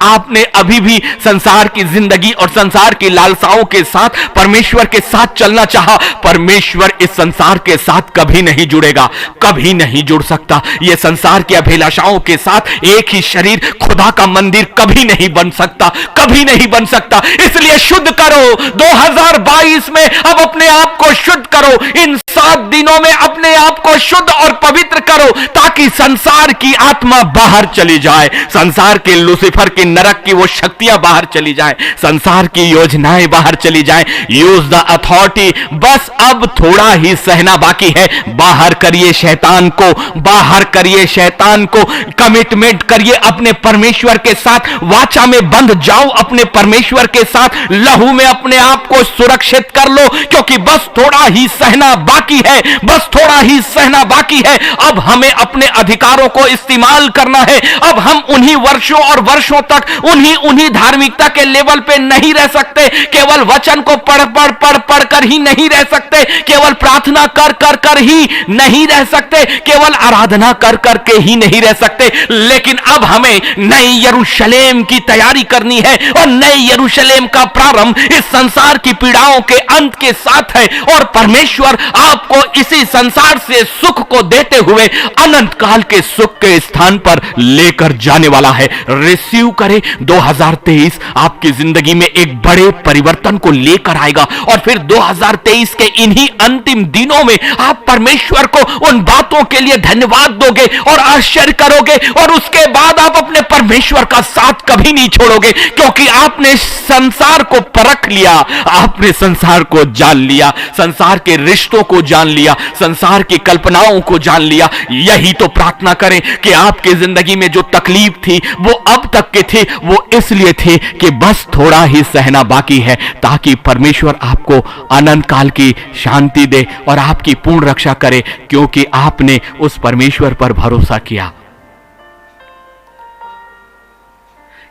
आपने अभी भी संसार की जिंदगी और संसार की लालसाओं के साथ परमेश्वर के साथ चलना चाहा। परमेश्वर इस संसार के साथ कभी नहीं जुड़ेगा, कभी नहीं जुड़ सकता। यह संसार की अभिलाषाओं के साथ एक ही शरीर खुदा का मंदिर कभी नहीं बन सकता, कभी नहीं बन सकता। इसलिए शुद्ध करो 2022 में, अब अपने आप को शुद्ध करो। इन 7 दिनों में अपने आप को शुद्ध और पवित्र करो, ताकि संसार की आत्मा बाहर चली जाए, संसार के लूसीफर की नरक की वो शक्तियां बाहर चली जाए, संसार की योजनाएं बाहर चली जाए। Use the authority. बस अब थोड़ा ही सहना बाकी है। बाहर करिए शैतान को, बाहर करिए शैतान को। कमिटमेंट करिए अपने परमेश्वर के साथ, वाचा में बंध जाओ अपने परमेश्वर के साथ, लहू में अपने आप को सुरक्षित कर लो, क्योंकि बस थोड़ा ही सहना बाकी है, बस थोड़ा ही सहना बाकी है। अब हमें अपने अधिकारों को इस्तेमाल करना है। अब हम उन्हीं वर्षों और वर्षों तक उन्हीं धार्मिकता के लेवल पे नहीं रह सकते। केवल वचन को पढ़ कर ही नहीं रह सकते, केवल प्रार्थना कर ही नहीं रह सकते, केवल आराधना कर के ही नहीं रह सकते। लेकिन अब हमें नई यरूशलेम की तैयारी करनी है, और नई यरूशलेम का प्रारंभ इस संसार की पीड़ाओं के अंत के साथ है। और परमेश्वर आपको इसी संसार से सुख को देते हुए अनंत काल के सुख के स्थान पर लेकर जाने वाला है। रिसीव करें। 2023 आपकी जिंदगी में एक बड़े परिवर्तन को लेकर आएगा, और फिर 2023 के इन्हीं अंतिम दिनों में आप परमेश्वर को उन बातों के लिए धन्यवाद दोगे और आश्चर्य करोगे, और उसके बाद आप अपने परमेश्वर का साथ कभी नहीं छोड़ोगे, क्योंकि आपने संसार को परख लिया, आपने संसार को जान लिया, संसार के रिश्तों को जान लिया, संसार की कल्पनाओं को जान लिया। यही तो प्रार्थना करें कि आपकी जिंदगी में जो तकलीफ थी वो अब तक की थी, वो इसलिए थी कि बस थोड़ा ही सहना बाकी है, ताकि परमेश्वर आपको अनंत काल की शांति दे और आपकी पूर्ण रक्षा करे, क्योंकि आपने उस परमेश्वर पर भरोसा किया।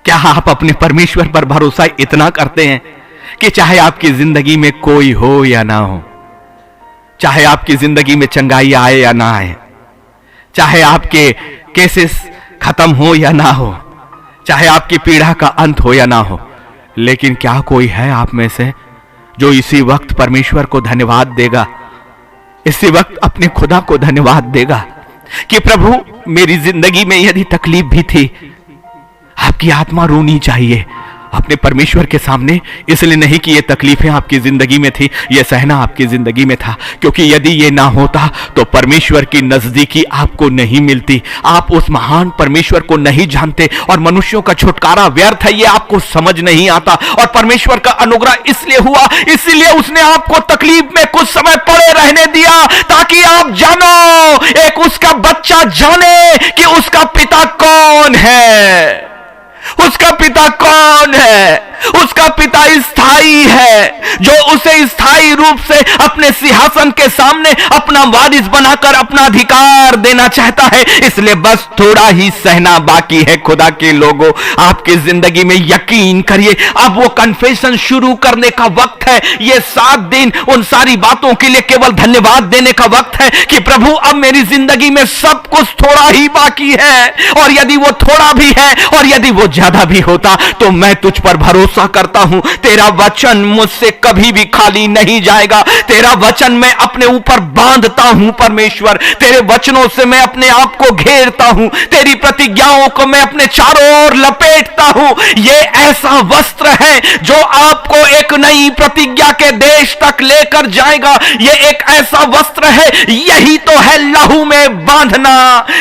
क्या आप अपने परमेश्वर पर भरोसा इतना करते हैं कि चाहे आपकी जिंदगी में कोई हो या ना हो, चाहे आपकी जिंदगी में चंगाई आए या ना आए, चाहे आपके केसेस खत्म हो या ना हो, चाहे आपकी पीड़ा का अंत हो या ना हो, लेकिन क्या कोई है आप में से जो इसी वक्त परमेश्वर को धन्यवाद देगा, इसी वक्त अपने खुदा को धन्यवाद देगा कि प्रभु मेरी जिंदगी में यदि तकलीफ भी थी, आपकी आत्मा रोनी चाहिए अपने परमेश्वर के सामने, इसलिए नहीं कि ये तकलीफें आपकी जिंदगी में थी, ये सहना आपकी जिंदगी में था, क्योंकि यदि ये ना होता तो परमेश्वर की नजदीकी आपको नहीं मिलती, आप उस महान परमेश्वर को नहीं जानते, और मनुष्यों का छुटकारा व्यर्थ है, ये आपको समझ नहीं आता। और परमेश्वर का अनुग्रह इसलिए हुआ, इसलिए उसने आपको तकलीफ में कुछ समय पड़े रहने दिया, ताकि आप जानो, एक उसका बच्चा जाने कि उसका पिता कौन है। उसका पिता कौन है? उसका पिता स्थायी है, जो उसे स्थायी रूप से अपने सिंहासन के सामने अपना वारिस बनाकर अपना अधिकार देना चाहता है। इसलिए बस थोड़ा ही सहना बाकी है। खुदा के लोगों, आपकी जिंदगी में यकीन करिए, अब वो कन्फेशन शुरू करने का वक्त है। ये 7 दिन उन सारी बातों के लिए केवल धन्यवाद देने का वक्त है कि प्रभु अब मेरी जिंदगी में सब कुछ थोड़ा ही बाकी है, और यदि वो थोड़ा भी है और यदि वो ज्यादा भी होता तो मैं तुझ पर भरोसा करता हूं। तेरा वचन मुझसे कभी भी खाली नहीं जाएगा। तेरा वचन मैं अपने ऊपर बांधता हूं परमेश्वर, तेरे वचनों से मैं अपने आप को घेरता हूं, तेरी प्रतिज्ञाओं को मैं अपने चारों ओर लपेटता हूं। यह ऐसा वस्त्र है जो आपको एक नई प्रतिज्ञा के देश तक लेकर जाएगा। यह एक ऐसा वस्त्र है, यही तो है लहू में बांधना,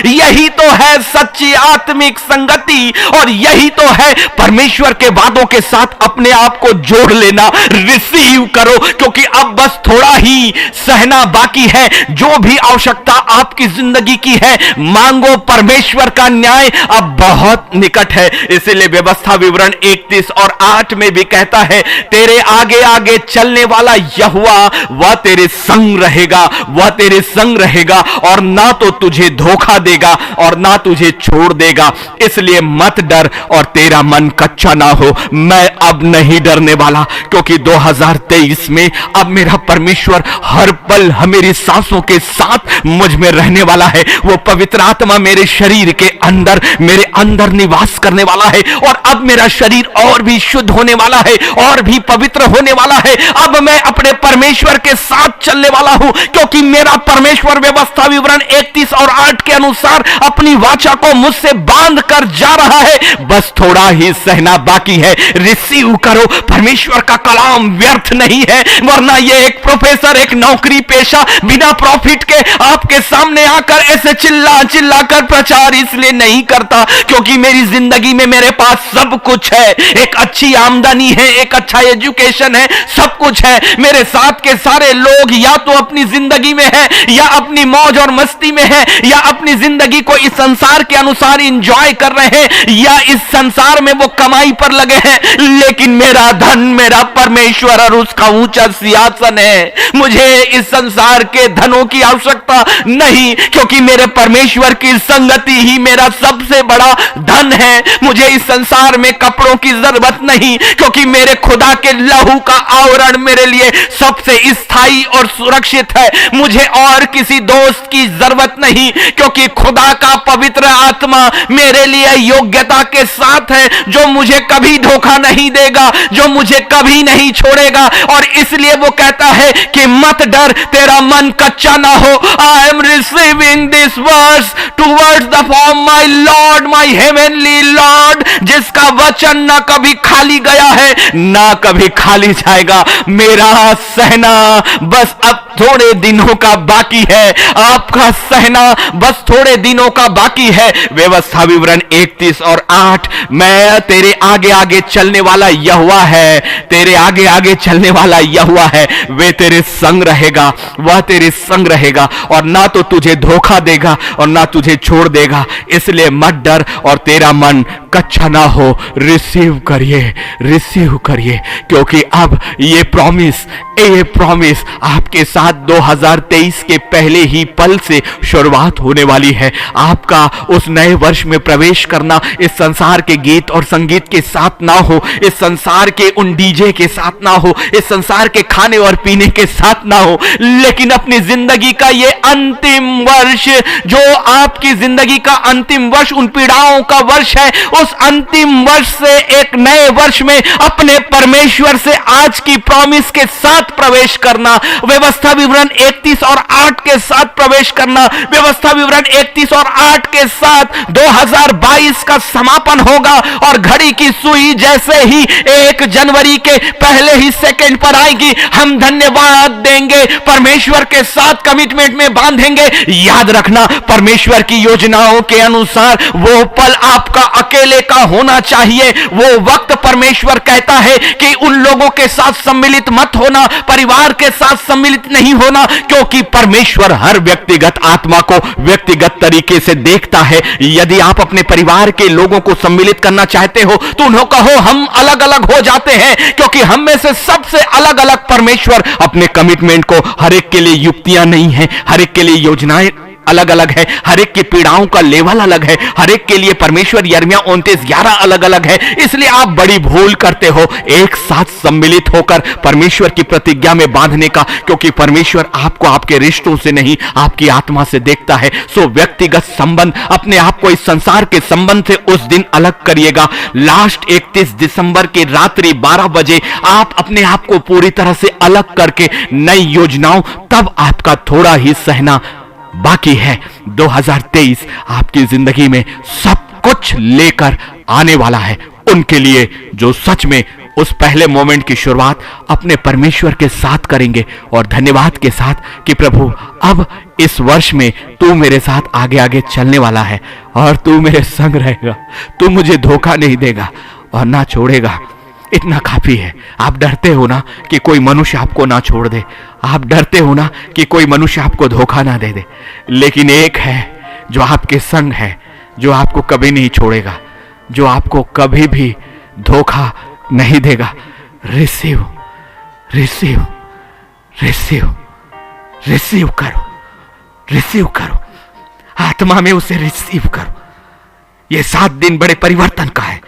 यही तो है सच्ची आत्मिक संगति, और यही तो है परमेश्वर के वादों के साथ अपने आप को जोड़ लेना। रिसीव करो, क्योंकि अब बस थोड़ा ही सहना बाकी है। जो भी आवश्यकता आपकी जिंदगी की है, मांगो, परमेश्वर का न्याय अब बहुत निकट है। इसलिए व्यवस्था विवरण 31 और 8 में भी कहता है, तेरे आगे आगे चलने वाला यहोवा वह तेरे संग रहेगा, वह तेरे संग रहेगा, और ना तो तुझे धोखा देगा और ना तुझे छोड़ देगा। इसलिए मत डर और तेरा मन कच्चा ना हो। मैं अब नहीं डरने वाला, क्योंकि 2023 में अब मेरा परमेश्वर हर पल मेरी सांसों के साथ मुझ में रहने वाला है। वो पवित्र आत्मा मेरे शरीर के अंदर, मेरे अंदर निवास करने वाला है, और अब मेरा शरीर और भी शुद्ध होने वाला है, और भी पवित्र होने वाला है। अब मैं अपने परमेश्वर के साथ चलने वाला हूं, क्योंकि मेरा परमेश्वर व्यवस्था विवरण 31 और 8 के अनुसार अपनी वाचा को मुझसे बांध कर जा रहा है। बस थोड़ा ही सहना बाकी है। रिसीव करो, परमेश्वर का कलाम व्यर्थ नहीं है, वरना ये एक प्रोफेसर एक नौकरी पेशा बिना प्रॉफिट के आपके सामने आकर ऐसे चिल्ला चिल्ला कर प्रचार इसलिए नहीं करता क्योंकि मेरी जिंदगी में मेरे पास सब कुछ है। एक अच्छी आमदनी है, एक अच्छा एजुकेशन है, सब कुछ है। मेरे साथ के सारे लोग या तो अपनी जिंदगी में है, या अपनी मौज और मस्ती में है, या अपनी जिंदगी को इस संसार के अनुसार एंजॉय कर रहे हैं, या इस संसार में वो कमाई पर लगे हैं। लेकिन मेरा धन मेरा परमेश्वर और उसका ऊंचा सिंहासन है। मुझे इस संसार के धनों की आवश्यकता नहीं, क्योंकि मेरे परमेश्वर की संगति ही मेरा सबसे बड़ा धन है। मुझे इस संसार में कपड़ों की जरूरत नहीं, क्योंकि मेरे खुदा के लहू का आवरण मेरे लिए सबसे स्थायी और सुरक्षित है। मुझे और किसी दोस्त की जरूरत नहीं, क्योंकि खुदा का पवित्र आत्मा मेरे लिए योग्यता के साथ है, जो मुझे कभी धोखा नहीं देगा, जो मुझे कभी नहीं छोड़ेगा। और इसलिए वो कहता है कि मत डर, तेरा मन कच्चा ना हो। I am receiving this words towards the form my Lord, my heavenly Lord, जिसका वचन ना कभी खाली गया है ना कभी खाली जाएगा। मेरा सहना बस अब थोड़े दिनों का बाकी है, आपका सहना बस थोड़े दिनों का बाकी है। व्यवस्था विवरण 31 और 8, मैं तेरे आगे आगे चलने वाला यहोवा है, तेरे आगे आगे चलने वाला यहोवा है। वे तेरे संग रहेगा, वह तेरे संग रहेगा, और ना तो तुझे धोखा देगा और ना तुझे छोड़ देगा। इसलिए मत डर और तेरा मन कच्चा ना हो। रिसीव करिए, रिसीव करिए, क्योंकि अब ये प्रॉमिस आपके साथ 2023 के पहले ही पल से शुरुआत होने वाली है। आपका उस नए वर्ष में प्रवेश करना इस संसार के गीत और संगीत के साथ ना हो, इस संसार के उन डीजे के साथ ना हो, इस संसार के खाने और पीने के साथ ना हो, लेकिन अपनी जिंदगी का ये अंतिम वर्ष, जो आपकी जिंदगी का अंतिम वर्ष उन पीड़ाओं का वर्ष है, उस अंतिम वर्ष से एक नए वर्ष में अपने परमेश्वर से आज की प्रॉमिस के साथ प्रवेश करना। व्यवस्था विवरण 31 और 8 के साथ प्रवेश करना। व्यवस्था विवरण 31 और 8 के साथ 2022 का समापन होगा, और घड़ी की सुई जैसे ही 1 जनवरी के पहले ही सेकंड पर आएगी, हम धन्यवाद देंगे, परमेश्वर के साथ कमिटमेंट में बांधेंगे। याद रखना, परमेश्वर की योजनाओं के अनुसार वो पल आपका अकेले का होना चाहिए। वो वक्त परमेश्वर कहता है कि उन लोगों के साथ सम्मिलित मत होना, परिवार के साथ सम्मिलित नहीं होना, क्योंकि परमेश्वर हर व्यक्तिगत आत्मा को व्यक्तिगत तरीके से देखता है। यदि आप अपने परिवार के लोगों को सम्मिलित करना चाहते हो तो उन्हें कहो हम अलग अलग हो जाते हैं, क्योंकि हम में से सबसे अलग अलग परमेश्वर अपने कमिटमेंट को, हर एक के लिए युक्तियां नहीं है, हर एक के लिए योजनाएं अलग अलग है, हर एक की पीड़ाओं का लेवल अलग है, हर एक के लिए परमेश्वर यिर्मयाह 29:11 अलग अलग है। इसलिए आप बड़ी भूल करते हो एक साथ सम्मिलित होकर परमेश्वर की प्रतिज्ञा में बांधने का, क्योंकि परमेश्वर आपको आपके रिश्तों से नहीं आपकी आत्मा से देखता है। सो व्यक्तिगत संबंध, अपने आप को इस संसार के संबंध से उस दिन अलग करिएगा। लास्ट 31 दिसंबर की रात्रि 12 बजे आप अपने आप को पूरी तरह से अलग करके नई योजनाओं, तब आपका थोड़ा ही सहना बाकी है। 2023 आपकी जिंदगी में सब कुछ लेकर आने वाला है उनके लिए जो सच में उस पहले मोमेंट की शुरुआत अपने परमेश्वर के साथ करेंगे, और धन्यवाद के साथ कि प्रभु अब इस वर्ष में तू मेरे साथ आगे आगे चलने वाला है, और तू मेरे संग रहेगा, तू मुझे धोखा नहीं देगा और ना छोड़ेगा। इतना काफी है। आप डरते हो ना कि कोई मनुष्य आपको ना छोड़ दे, आप डरते हो ना कि कोई मनुष्य आपको धोखा ना दे दे, लेकिन एक है जो आपके संग है, जो आपको कभी नहीं छोड़ेगा, जो आपको कभी भी धोखा नहीं देगा। रिसीव रिसीव रिसीव रिसीव करो, रिसीव करो, आत्मा में उसे रिसीव करो। ये 7 दिन बड़े परिवर्तन का है।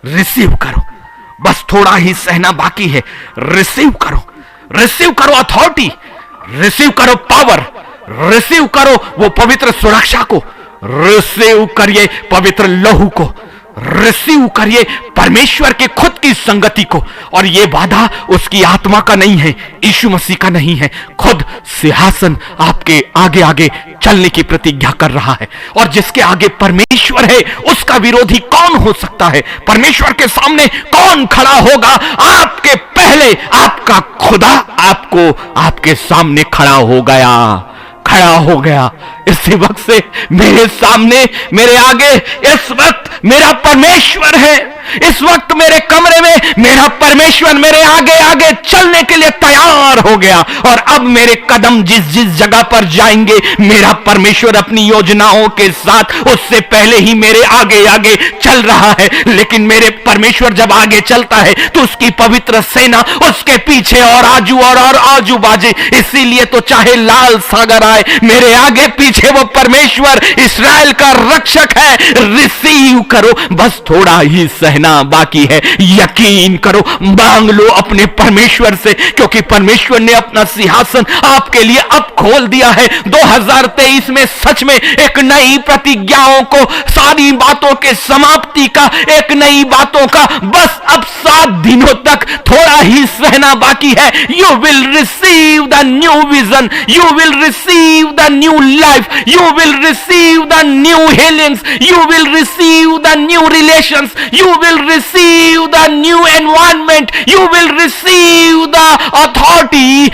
रिसीव करो, बस थोड़ा ही सहना बाकी है। रिसीव करो, रिसीव करो अथॉरिटी, रिसीव करो पावर, रिसीव करो वो पवित्र सुरक्षा को, रिसीव करिए पवित्र लहू को, रिसीव करिए परमेश्वर के खुद की संगति को। और यह वादा उसकी आत्मा का नहीं है, यीशु मसीह का नहीं है, खुद सिंहासन आपके आगे आगे चलने की प्रतिज्ञा कर रहा है। और जिसके आगे परमेश्वर है उसका विरोधी कौन हो सकता है? परमेश्वर के सामने कौन खड़ा होगा? आपके पहले आपका खुदा आपको आपके सामने खड़ा हो गया। इसी वक्त से मेरे सामने, मेरे आगे इस वक्त मेरा परमेश्वर है। इस वक्त मेरे कमरे में मेरा परमेश्वर मेरे आगे आगे चलने के लिए तैयार हो गया। और अब मेरे कदम जिस जिस जगह पर जाएंगे, मेरा परमेश्वर अपनी योजनाओं के साथ उससे पहले ही मेरे आगे आगे चल रहा है। लेकिन मेरे परमेश्वर जब आगे चलता है तो उसकी पवित्र सेना उसके पीछे और आजू बाजे। इसीलिए तो चाहे लाल सागर आए, मेरे आगे पीछे वो परमेश्वर इस्राएल का रक्षक है। रिसीव करो, बस थोड़ा ही सहना बाकी है। यकीन करो, मांग लो अपने परमेश्वर से, क्योंकि परमेश्वर ने अपना सिंहासन आपके लिए अब खोल दिया है। 2023 में सच में एक नई प्रतिज्ञाओं को, सारी बातों के समाप्ति का, एक नई बातों का बस अब 7 दिनों तक थोड़ा ही सहना बाकी है। You will receive the new vision, you will receive the new life, you will receive the new healings, you will receive the new relations, you will receive the new environment, you will receive the authority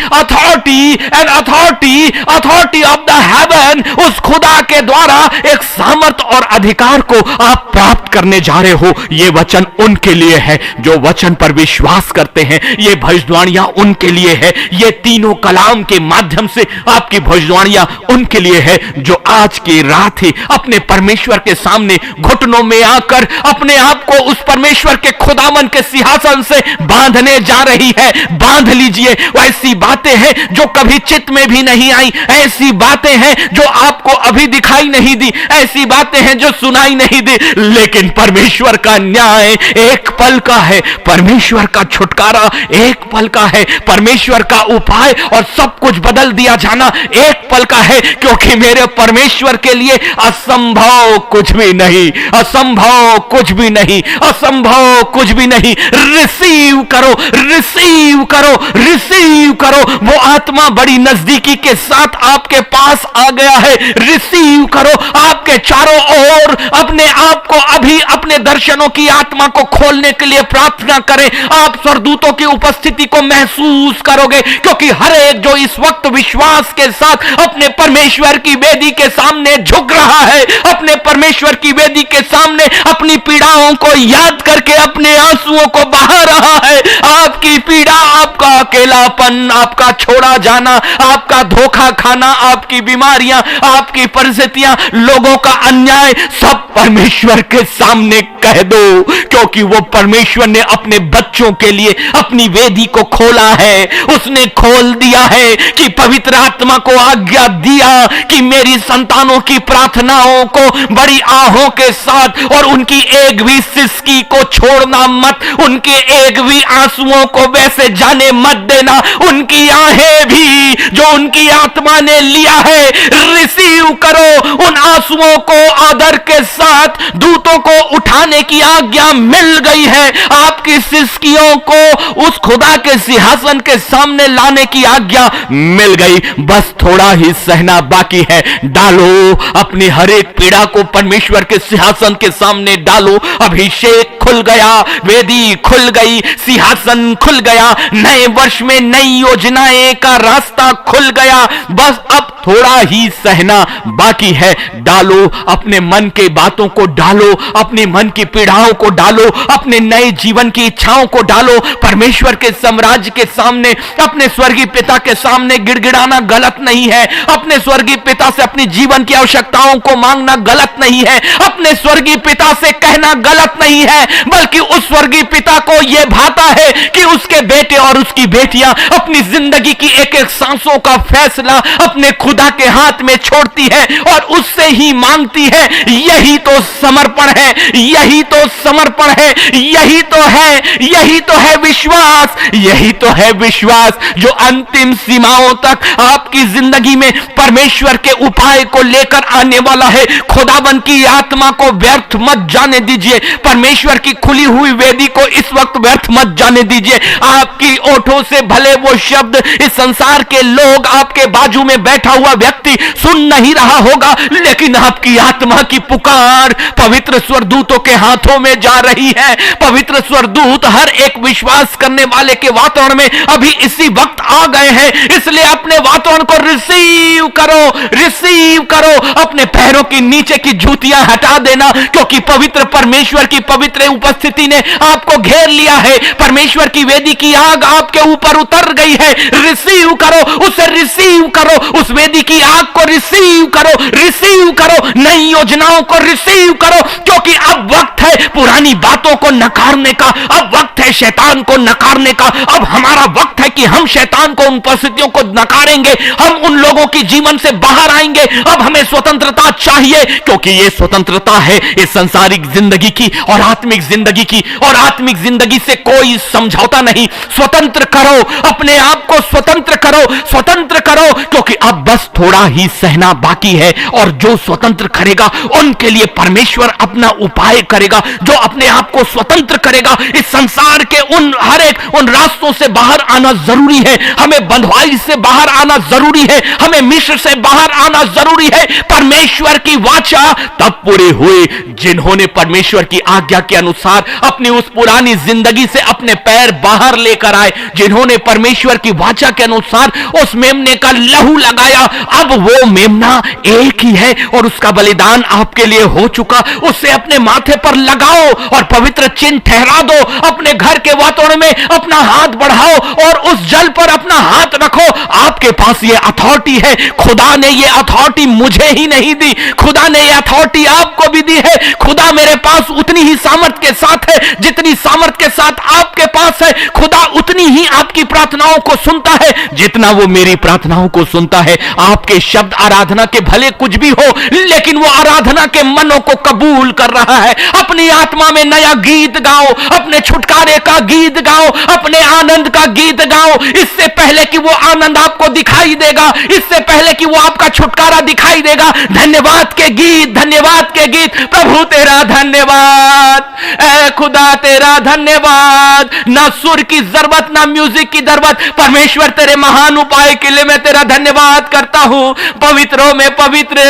of the heaven। उस खुदा के द्वारा एक सामर्थ और अधिकार को आप प्राप्त करने जा रहे हो। ये वचन उनके लिए है जो वचन पर विश्वास करते हैं। ये भविष्यवाणियां उनके लिए है। ये तीनों कलाम के माध्यम से आपकी भविष्यवाणियां उनके लिए है जो आज की रात ही अपने परमेश्वर के सामने घुटनों में आकर अपने आप को उस परमेश्वर के खुदावन के सिंहासन से बांधने जा रही है। बांध लीजिए। ऐसी बातें हैं जो कभी चित्त में भी नहीं आई, ऐसी बातें हैं जो आपको अभी दिखाई नहीं दी, ऐसी बातें हैं जो सुनाई नहीं दी, लेकिन परमेश्वर का न्याय एक पल का है, परमेश्वर का छुटकारा एक पल का है, परमेश्वर का उपाय और सब कुछ बदल दिया जाना एक पल का है। क्योंकि मेरे परमेश्वर के लिए असंभव कुछ भी नहीं, असंभव कुछ भी नहीं, असंभव कुछ भी नहीं। रिसीव करो, रिसीव करो, रिसीव करो। वो आत्मा बड़ी नजदीकी के साथ आपके पास आ गया है। रिसीव करो। आपके चारों ओर अपने आप को अभी अपने दर्शनों की आत्मा को खोलने के लिए प्रार्थना करें। आप स्वर्गदूतों की उपस्थिति को महसूस करोगे, क्योंकि हर एक जो इस वक्त विश्वास के साथ अपने परमेश्वर की वेदी के सामने झुक रहा है, अपने परमेश्वर की वेदी के सामने अपनी पीड़ाओं को याद करके अपने आंसुओं को बहा रहा है। आपकी पीड़ा, आपका अकेलापन, आपका छोड़ा जाना, आपका धोखा खाना, आपकी बीमारियां, आपकी परिस्थितियां, लोगों का अन्याय, सब परमेश्वर के सामने कह दो, क्योंकि वो परमेश्वर ने अपने बच्चों के लिए अपनी वेदी को खोला है। उसने खोल दिया है कि पवित्र आत्मा को आज्ञा दिया कि मेरी संतानों की प्रार्थनाओं को बड़ी आहों के साथ और उनकी एक भी सिसकी को छोड़ना मत, उनके एक भी आंसुओं को वैसे जाने मत देना। उनकी आहें भी जो उनकी आत्मा ने लिया है, रिसीव करो। उन आंसुओं को आदर के साथ दूतों को उठाने की आज्ञा मिल गई है। आपकी सिसकियों को उस खुदा के सिंहासन के सामने लाने की आज्ञा मिल गई। बस थोड़ा ही सहना बाकी है। डालो अपनी हर एक पीड़ा को परमेश्वर के सिंहासन के सामने डालो। अभिषेक खुल गया, वेदी खुल गई, सिंहासन खुल गया, नए वर्ष में नई योजनाएं का रास्ता खुल गया। बस अब थोड़ा ही सहना बाकी है। डालो अपने मन के बातों को डालो, अपने मन की पीड़ाओं को डालो, अपने नए जीवन की इच्छाओं को डालो। परमेश्वर के साम्राज्य के सामने, अपने स्वर्गीय पिता के सामने गिड़गिड़ाना गलत नहीं है। अपने स्वर्गीय पिता से अपनी जीवन की आवश्यकताओं को मांगना गलत नहीं है। अपने स्वर्गीय पिता से कहना गलत नहीं है, बल्कि उस स्वर्गीय पिता को यह भाता है कि उसके बेटे और उसकी बेटियां अपनी जिंदगी की एक एक सांसों का फैसला अपने खुदा के हाथ में छोड़ती है और उससे ही मांगती है। यही तो समर्पण है, यही तो समर्पण है, यही तो है, यही तो है विश्वास, यही तो है विश्वास जो अंतिम सीमाओं तक आपकी जिंदगी में परमेश्वर के उपाय को लेकर आने वाला है। खुदाबंद की आत्मा को व्यर्थ मत जाने दीजिए, परमेश्वर की खुली हुई वेदी को इस वक्त व्यर्थ मत जाने दीजिए। आपकी ओठों से भले वो शब्द इस संसार के लोग, आपके बाजू में बैठा हुआ व्यक्ति सुन नहीं रहा होगा, लेकिन आपकी आत्मा की पुकार पवित्र स्वरदूतों के हाथों में जा रही है। पवित्र स्वरदूत हर एक विश्वास करने वाले के वातावरण में अभी इसी वक्त आ गए हैं, इसलिए अपने वातावरण को रिसीव करो, रिसीव करो। अपने पैरों की नीचे की जूतियां हटा देना, क्योंकि पवित्र परमेश्वर की पवित्र उपस्थिति ने आपको घेर लिया है। परमेश्वर की वेदी की आग आपके ऊपर उतर गई है। रिसीव करो, उसे रिसीव करो, उस वेदी की आग को रिसीव करो, रिसीव करो, नई योजनाओं को रिसीव करो, क्योंकि अब वक्त है पुरानी बातों को नकारने का, अब वक्त है शैतान को नकारने का। अब हमारा वक्त है कि हम शैतान को, उन परिस्थितियों को नकारेंगे, हम उन लोगों की जीवन से बाहर आएंगे। अब हमें स्वतंत्रता चाहिए, क्योंकि यह स्वतंत्रता है इस सांसारिक जिंदगी की और आत्मिक जिंदगी की, और आत्मिक जिंदगी से कोई समझौता नहीं। स्वतंत्र करो, अपने आप को स्वतंत्र करो, स्वतंत्र करो, क्योंकि अब बस थोड़ा ही सहना बाकी है। और जो स्वतंत्र करेगा उनके लिए परमेश्वर अपना उपाय करेगा। जो अपने आप को स्वतंत्र करेगा, इस संसार के हर एक उन रास्तों से बाहर आना जरूरी है। हमें बंधुआई से बाहर आना जरूरी है, हमें मिस्र से बाहर आना जरूरी है। परमेश्वर की वाचा तब पूरे हुए जिन्होंने परमेश्वर की आज्ञा के अनुसार अपनी उस पुरानी जिंदगी से अपने पैर बाहर लेकर आए, जिन्होंने परमेश्वर की वाचा के अनुसार उस मेमने का लहू लगाया। अब वो मेमना एक ही है और उसका बलिदान आपके लिए हो चुका। उसे अपने माथे पर लगाओ और पवित्र चिन्ह ठहरा दो। अपने घर के वातावरण में अपना हाथ बढ़ाओ और उस जल पर अपना हाथ रखो। आपके पास ये अथॉरिटी है। खुदा ने ये अथॉरिटी मुझे ही नहीं दी, खुदा ने ये अथॉरिटी आपको भी दी है। खुदा मेरे पास उतनी ही सामर्थ के साथ है जितनी सामर्थ के साथ आपके पास है। खुदा उतनी ही आपकी प्रार्थनाओं को सुनता है जितना वो मेरी प्रार्थनाओं को सुनता है। आपके शब्द आराधना के भले कुछ भी हो, लेकिन वो आराधना के मनों को कबूल कर रहा है। अपनी आत्मा में नया गीत गाओ, अपने छुटकारे का गीत गाओ, अपने आनंद का गीत गाओ। इससे पहले कि वो आनंद आपको दिखाई देगा, इससे पहले कि वो आपका छुटकारा दिखाई देगा, धन्यवाद के गीत, धन्यवाद के गीत। प्रभु तेरा धन्यवाद, ऐ खुदा तेरा धन्यवाद। ना सुर की जरूरत, ना म्यूजिक की जरूरत। परमेश्वर तेरे महान उपाय के लिए मैं तेरा धन्यवाद करता हूं। पवित्रों में पवित्र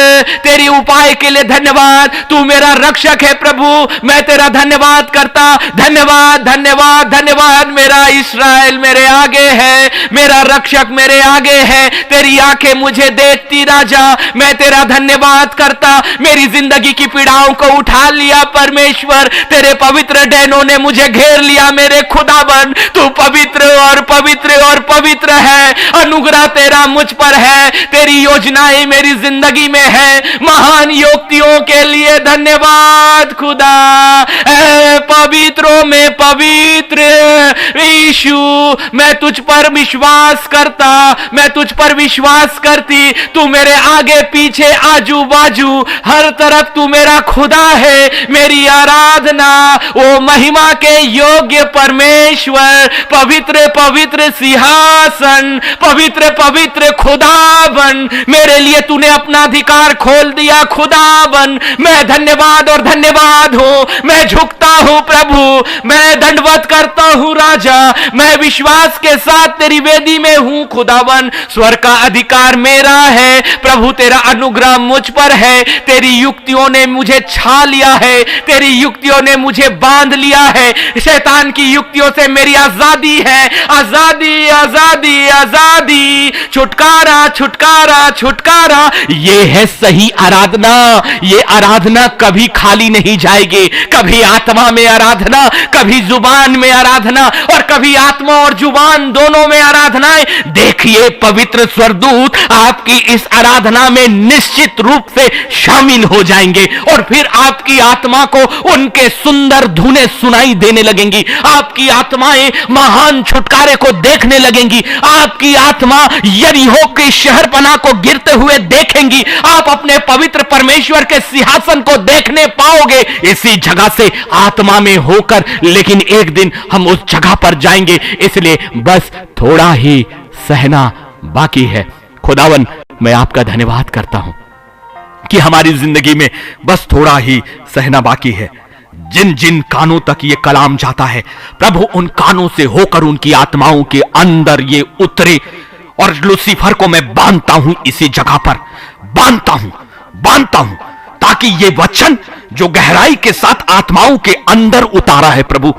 तेरी उपाय के लिए धन्यवाद। तू मेरा रक्षक है प्रभु, मैं तेरा धन्यवाद करता। धन्यवाद, धन्यवाद, धन्यवाद। मेरा इस्राएल मेरे आगे है, मेरा रक्षक मेरे आगे है। तेरी आंखें मुझे देखती राजा, मैं तेरा धन्यवाद करता। मेरी जिंदगी की पीड़ाओं को उठा लिया परमेश्वर, तेरे पवित्र डैनों ने मुझे घेर लिया। मेरे खुदाबंद तू पवित्र और पवित्र और पवित्र है। अनुग्रह तेरा मुझ पर है, तेरी योजनाएं मेरी जिंदगी में है। महान युक्तियों के लिए धन्यवाद खुदा। पवित्रों में पवित्र यीशु, मैं तुझ पर विश्वास करता, मैं तुझ पर विश्वास करती। तू मेरे आगे पीछे आजू बाजू हर तरफ तू मेरा खुदा है। मेरी आराधना ओ महिमा के योग्य परमेश्वर, पवित्र पवित्र सिंहासन, पवित्र पवित्र खुदावन, मेरे लिए तूने अपना अधिकार खोल दिया खुदावन। मैं धन्यवाद और धन्यवाद हूं, मैं झुकता हूं प्रभु, मैं दंडवत करता हूं राजा। मैं विश्वास के साथ तेरी वेदी में हूं खुदावन। स्वर्ग का अधिकार मेरा है प्रभु, तेरा अनुग्रह मुझ पर है। तेरी युक्तियों ने मुझे छा लिया है, तेरी युक्तियों ने मुझे बांध लिया है। शैतान की युक्तियों से मेरी आजादी है, आजादी आजादी आजादी, छुटकारा छुटकारा छुटकारा। ये है सही आराधना। ये आराधना कभी खाली नहीं जाएगी। कभी आत्मा में आराधना, कभी जुबान में आराधना, और कभी आत्मा और जुबान दोनों में आराधनाएं। देखिए पवित्र स्वरदूत आपकी इस आराधना में निश्चित रूप से शामिल हो जाएंगे और फिर आपकी आत्मा को उनके सुंदर धुनें सुनाई देने लगेंगी, आपकी आत्माएं महान छुटकारे को देखने लगेंगी, आपकी आत्मा यरीहो के शहरपनाह को गिरते हुए देखेंगी, आप अपने पवित्र परमेश्वर के सिंहासन को देखने पाओगे इसी जगह से आत्मा में होकर। लेकिन एक दिन हम उस जगह पर जाएंगे, इसलिए बस थोड़ा ही सहना बाकी है। खुदावन, मैं आपका धन्यवाद करता हूं कि हमारी जिंदगी में बस थोड़ा ही सहना बाकी है। जिन जिन कानों तक ये कलाम जाता है प्रभु, उन कानों से होकर उनकी आत्माओं के अंदर ये उतरे, और लूसीफर को मैं बांधता हूं इसी जगह पर, बांधता हूं, ताकि ये वचन जो गहराई के साथ आत्माओं के अंदर उतारा है प्रभु,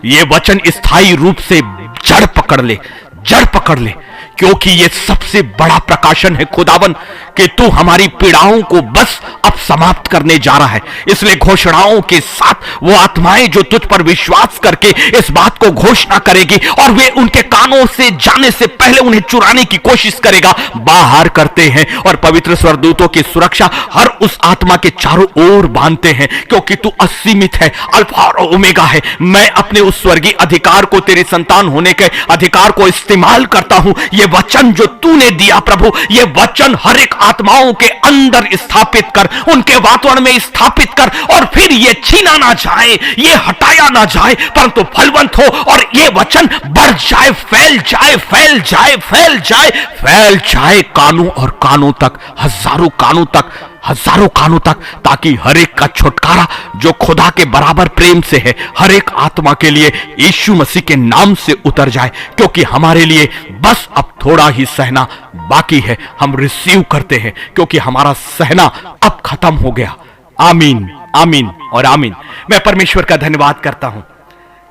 ये वचन स्थायी रूप से जड़ पकड़ ले, क्योंकि ये सबसे बड़ा प्रकाशन है खुदावन कि तू हमारी पीड़ाओं को बस अब समाप्त करने जा रहा है। इसलिए घोषणाओं के साथ वो आत्माएं जो तुझ पर विश्वास करके इस बात को घोषणा करेगी और वे उनके कानों से जाने से पहले उन्हें चुराने की कोशिश करेगा, बाहर करते हैं और पवित्र स्वर्गदूतों की सुरक्षा हर उस आत्मा के चारों ओर बांधते हैं, क्योंकि तू असीमित है, अल्फा और ओमेगा है। मैं अपने उस स्वर्गीय अधिकार को, तेरी संतान होने के अधिकार को इस्तेमाल करता हूं। ये वचन जो तूने दिया प्रभु, ये वचन हर एक आत्माओं के अंदर स्थापित कर, उनके वातावरण में स्थापित कर, और फिर ये छीना ना जाए, ये हटाया ना जाए, परंतु फलवंत हो और ये वचन बढ़ जाए, फैल जाए, फैल जाए, फैल जाए, फैल जाए कानों और कानों तक, हजारों कानों तक, हजारों कानों तक, ताकि हर एक का छुटकारा जो खुदा के बराबर प्रेम से है हर एक आत्मा के लिए यीशु मसीह के नाम से उतर जाए, क्योंकि हमारे लिए बस अब थोड़ा ही सहना बाकी है। हम रिसीव करते हैं क्योंकि हमारा सहना अब खत्म हो गया। आमीन, आमीन और आमीन। मैं परमेश्वर का धन्यवाद करता हूं।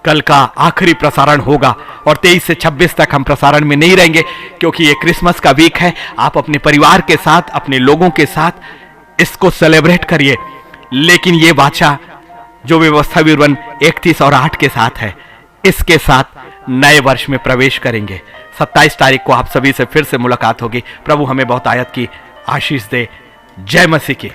कल का आखिरी प्रसारण होगा और 23 से 26 तक हम प्रसारण में नहीं रहेंगे, क्योंकि ये क्रिसमस का वीक है। आप अपने परिवार के साथ, अपने लोगों के साथ इसको सेलिब्रेट करिए, लेकिन ये वाचा जो व्यवस्था विवरण 31 और 8 के साथ है, इसके साथ नए वर्ष में प्रवेश करेंगे। 27 तारीख को आप सभी से फिर से मुलाकात होगी। प्रभु हमें बहुत आयत की आशीष दे। जय मसीह की।